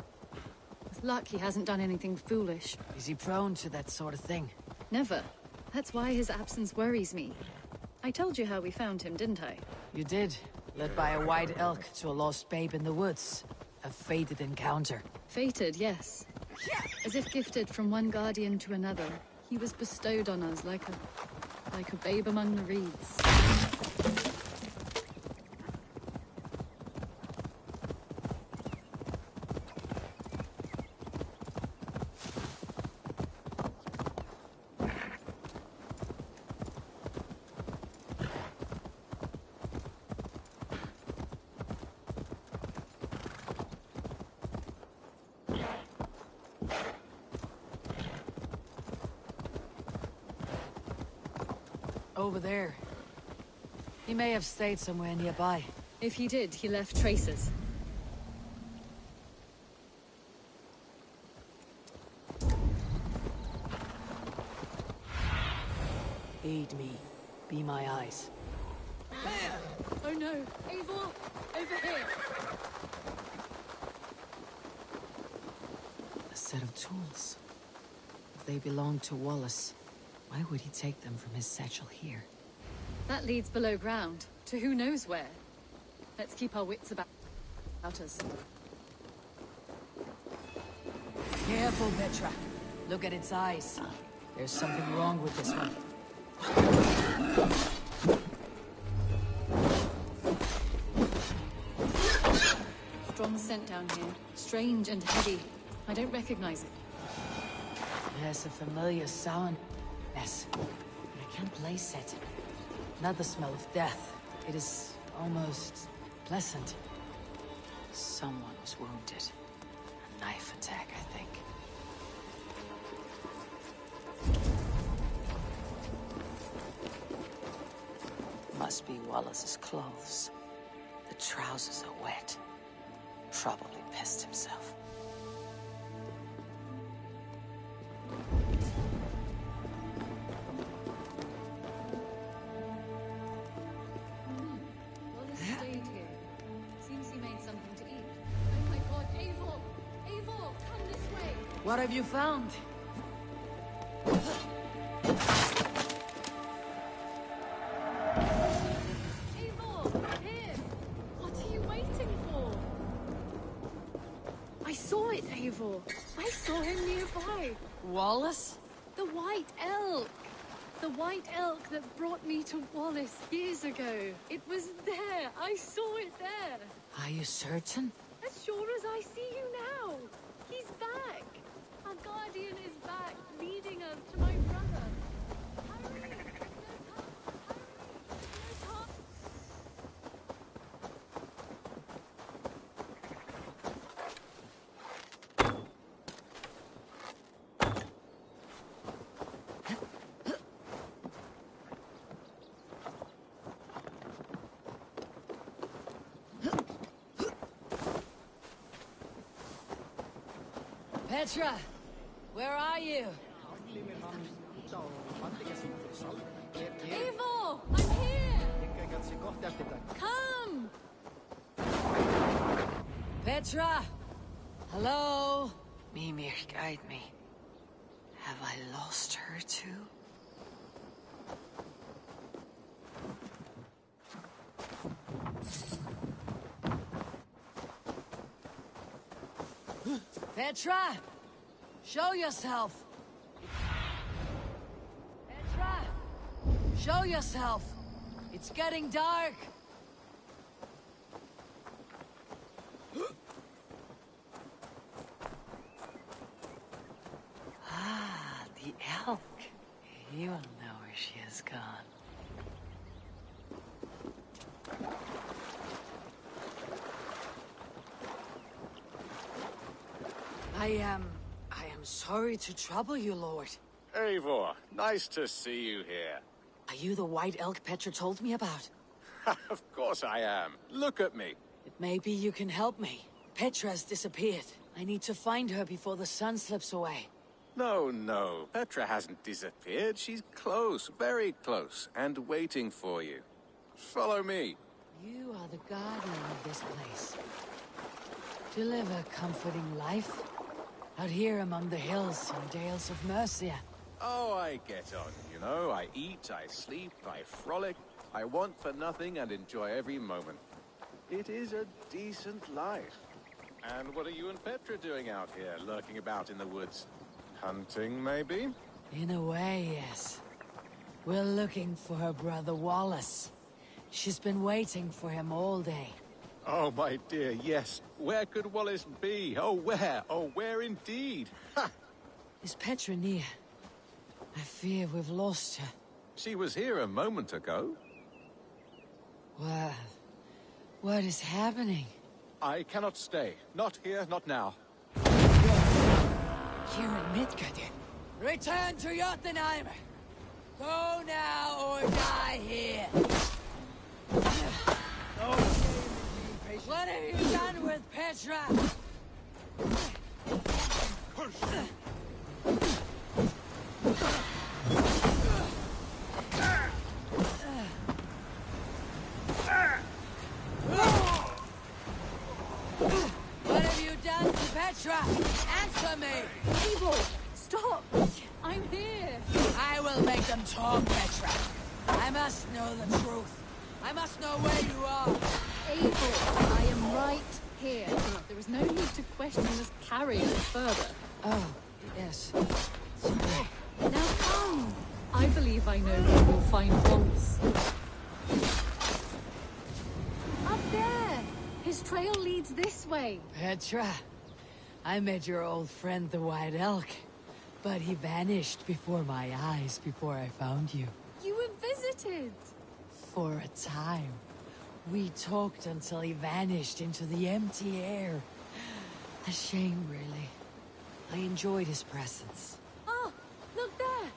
With luck, he hasn't done anything foolish. Is he prone to that sort of thing? Never. That's why his absence worries me. I told you how we found him, didn't I? You did. Led by a white elk to a lost babe in the woods. A fated encounter. Fated, yes. As if gifted from one guardian to another, he was bestowed on us like a babe among the reeds. Over there. He may have stayed somewhere nearby. If he did, he left traces. Aid me. Be my eyes. Oh no! Eivor! Over here! A set of tools. If they belong to Wallace, why would he take them from his satchel here? That leads below ground, to who knows where. Let's keep our wits about us. Careful, Petra. Look at its eyes. There's something wrong with this one. Strong scent down here. Strange and heavy. I don't recognize it. It has a familiar sound. Yes, but I can't place it. Not the smell of death. It is almost pleasant. Someone was wounded. A knife attack, I think. Must be Wallace's clothes. The trousers are wet. Probably pissed himself. Wallace stayed here. Seems he made something to eat. Oh my god, Eivor! Eivor, come this way! What have you found? Eivor, here! What are you waiting for? I saw it, Eivor. I saw him nearby. Wallace? The White Elk! The White Elk that brought me to Wallace years ago. It was there. I saw it there. Are you certain? As sure as I see you now. He's back. Our guardian is back, leading us to my brother. Hurry! Hurry! Petra! Where are you? Eivor! I'm here! Come! Petra! Hello? Mimir, guide me. Have I lost her too? Petra! Show yourself! Petra! Show yourself! It's getting dark! Ah, the elk. He will know where she has gone. I am sorry to trouble you, Lord. Eivor, nice to see you here. Are you the White Elk Petra told me about? Of course I am. Look at me. Maybe you can help me. Petra's disappeared. I need to find her before the sun slips away. No. Petra hasn't disappeared. She's close, very close, and waiting for you. Follow me. You are the guardian of this place. To live a comforting life. Out here among the hills and dales of Mercia. Oh, I get on, you know. I eat, I sleep, I frolic. I want for nothing and enjoy every moment. It is a decent life. And what are you and Petra doing out here, lurking about in the woods? Hunting, maybe? In a way, yes. We're looking for her brother Wallace. She's been waiting for him all day. Oh, my dear, yes. Where could Wallace be? Oh, where? Oh, where indeed? Ha! Is Petra near? I fear we've lost her. She was here a moment ago. Well, what is happening? I cannot stay. Not here, not now. Here in Midgard. Return to Jotunheim! Go now or die here! What have you done with Petra? Petra, answer me! Eivor, stop! I'm here! I will make them talk, Petra. I must know the truth. I must know where you are. Eivor, I am right here. There is no need to question this carrier further. Oh, yes. Sorry. Now come! I believe I know where we'll find Wallace. Up there! His trail leads this way. Petra, I met your old friend the White Elk, but he vanished before my eyes before I found you. You were visited! For a time. We talked until he vanished into the empty air. A shame, really. I enjoyed his presence. Ah, look there!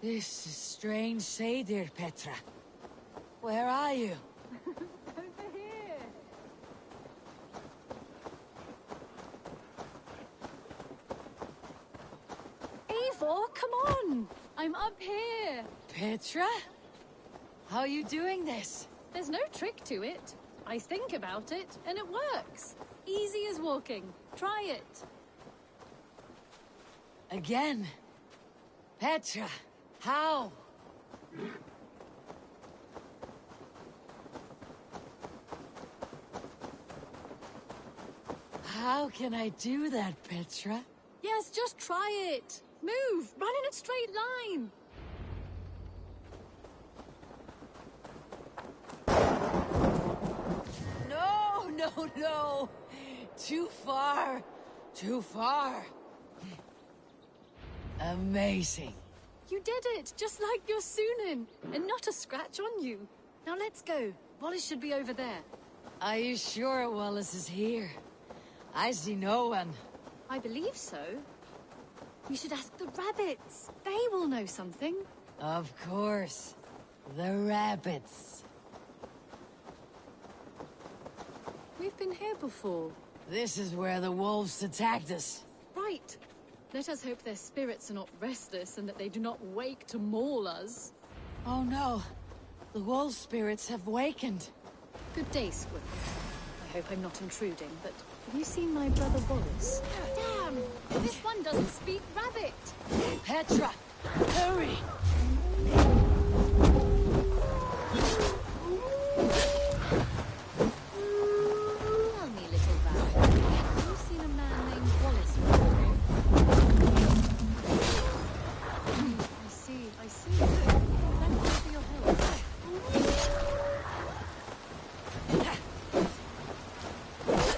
This is strange say, dear Petra. Where are you? Over here! Eivor, come on! I'm up here! Petra? How are you doing this? There's no trick to it. I think about it, and it works. Easy as walking. Try it. Again? Petra, how? How can I do that, Petra? Yes, just try it. Move! Run in a straight line! No! Too far! Too far! Amazing. You did it, just like your Sunan, and not a scratch on you. Now let's go. Wallace should be over there. Are you sure Wallace is here? I see no one. I believe so. We should ask the rabbits. They will know something. Of course. The rabbits. We've been here before. This is where the wolves attacked us. Right. Let us hope their spirits are not restless and that they do not wake to maul us. Oh no. The wolf spirits have wakened. Good day, Squid. I hope I'm not intruding, but have you seen my brother Wallace? Damn! This one doesn't speak rabbit! Petra! Hurry! Tell me, little rabbit, have you seen a man named Wallace before? I see. Thank you for your help.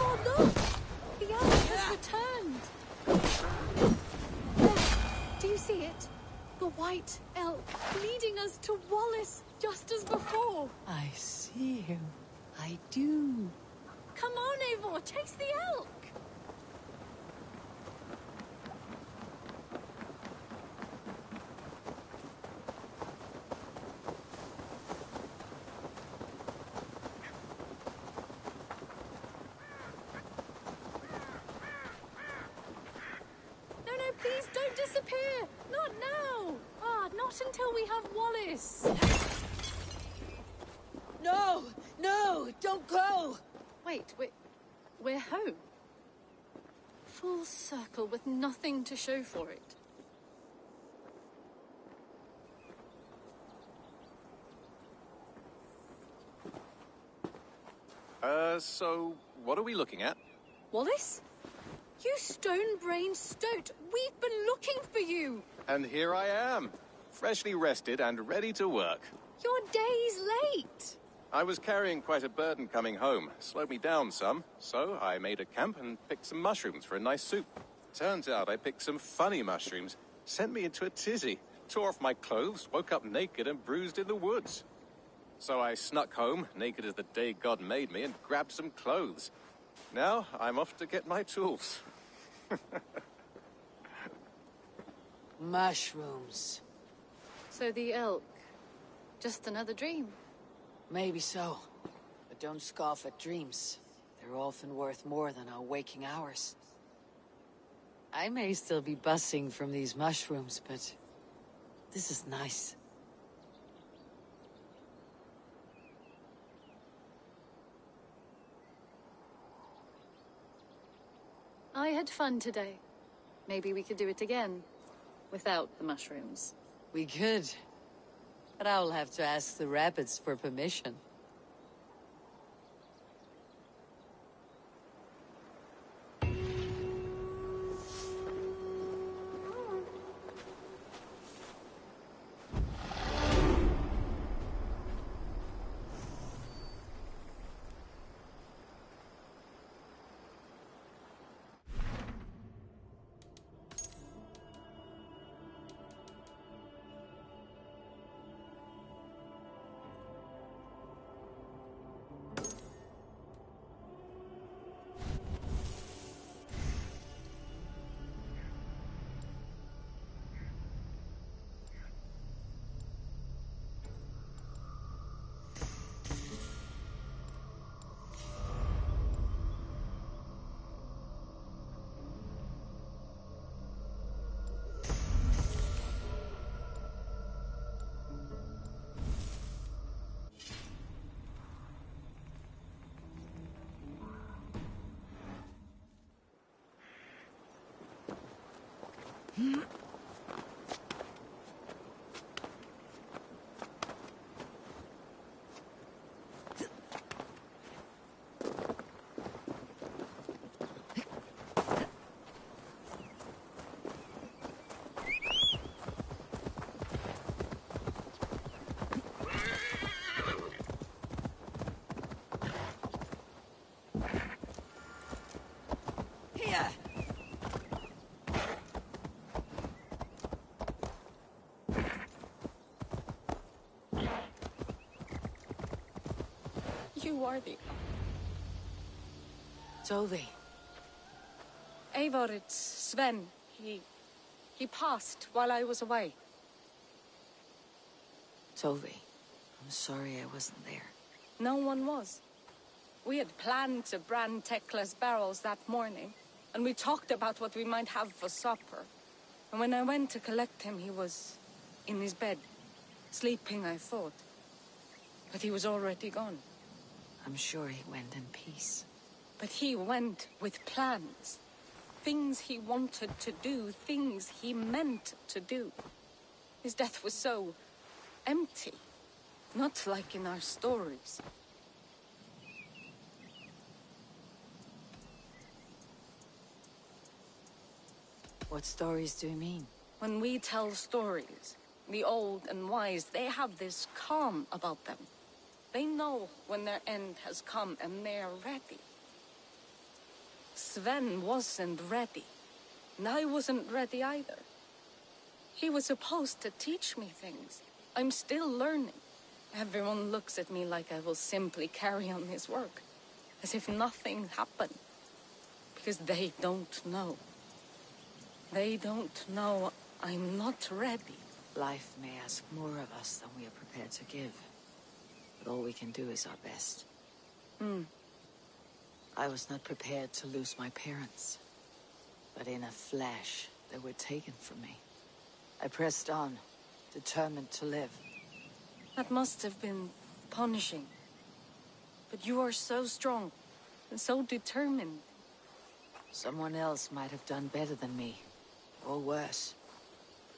Oh, look! The elk has returned! There, do you see it? The white elk leading us to Wallace, just as before. I see him. I do. Come on, Eivor, chase the elk! No, please don't disappear! Not now! Not until we have Wallace! No! Don't go! Wait, we're home. Full circle with nothing to show for it. So what are we looking at? Wallace? You stone-brained stoat! We've been looking for you! And here I am, freshly rested and ready to work. You're days late! I was carrying quite a burden coming home. Slowed me down some, so I made a camp and picked some mushrooms for a nice soup. Turns out I picked some funny mushrooms. Sent me into a tizzy. Tore off my clothes, woke up naked and bruised in the woods. So I snuck home, naked as the day God made me, and grabbed some clothes. Now I'm off to get my tools. Mushrooms. So the elk, just another dream? Maybe so. But don't scoff at dreams. They're often worth more than our waking hours. I may still be buzzing from these mushrooms, but this is nice. I had fun today. Maybe we could do it again. Without the mushrooms. We could. But I will have to ask the rabbits for permission. You are the... Tovi. Eivor, it's Sven. He passed while I was away. Tovi, I'm sorry I wasn't there. No one was. We had planned to brand Tekla's barrels that morning, and we talked about what we might have for supper. And when I went to collect him, he was in his bed. Sleeping, I thought. But he was already gone. I'm sure he went in peace. But he went with plans. Things he wanted to do, things he meant to do. His death was so empty. Not like in our stories. What stories do you mean? When we tell stories, the old and wise, they have this calm about them. They know when their end has come and they're ready. Sven wasn't ready. And I wasn't ready either. He was supposed to teach me things. I'm still learning. Everyone looks at me like I will simply carry on his work. As if nothing happened. Because they don't know. They don't know I'm not ready. Life may ask more of us than we are prepared to give. But all we can do is our best. I was not prepared to lose my parents. But in a flash, they were taken from me. I pressed on, determined to live. That must have been punishing. But you are so strong, and so determined. Someone else might have done better than me, or worse.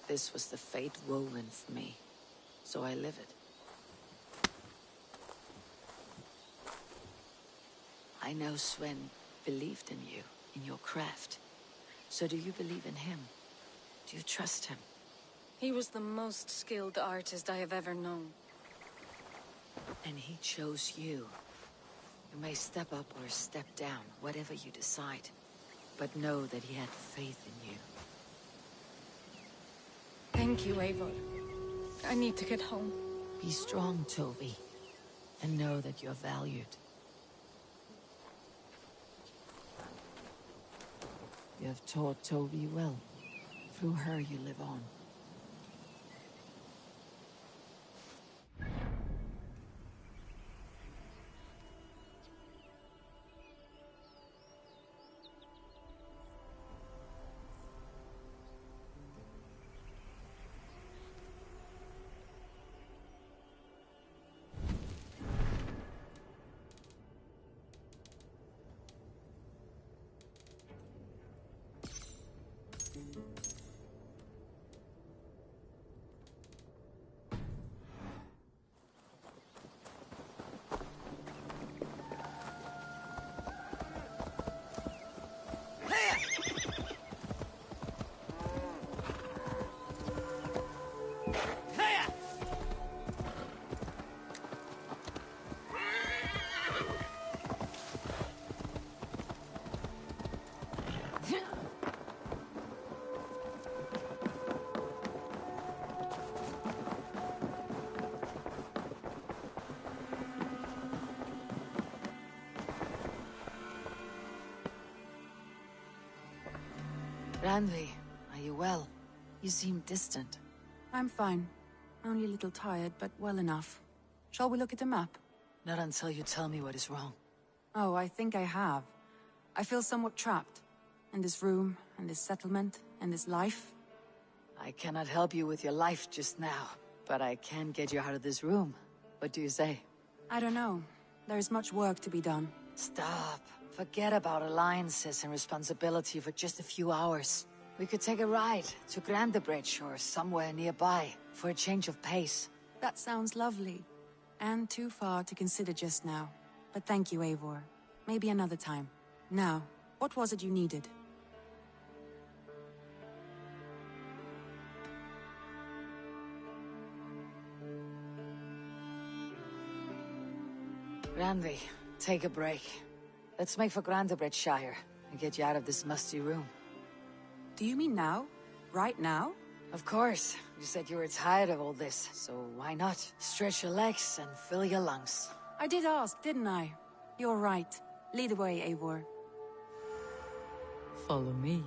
This was the fate woven for me, so I live it. I know Sven believed in you, in your craft. So do you believe in him? Do you trust him? He was the most skilled artist I have ever known. And he chose you. You may step up or step down, whatever you decide. But know that he had faith in you. Thank you, Eivor. I need to get home. Be strong, Tovi. And know that you're valued. You have taught Tovi well. Through her you live on. Randvi, are you well? You seem distant. I'm fine. Only a little tired, but well enough. Shall we look at the map? Not until you tell me what is wrong. Oh, I think I have. I feel somewhat trapped. In this room, in this settlement, in this life. I cannot help you with your life just now, but I can get you out of this room. What do you say? I don't know. There is much work to be done. Stop. Forget about alliances and responsibility for just a few hours. We could take a ride to Grandebridge or somewhere nearby for a change of pace. That sounds lovely. And too far to consider just now. But thank you, Eivor. Maybe another time. Now, what was it you needed? Randvi, take a break. Let's make for Grandebridgeshire and get you out of this musty room. Do you mean now? Right now? Of course. You said you were tired of all this, so why not? Stretch your legs and fill your lungs. I did ask, didn't I? You're right. Lead the way, Eivor. Follow me.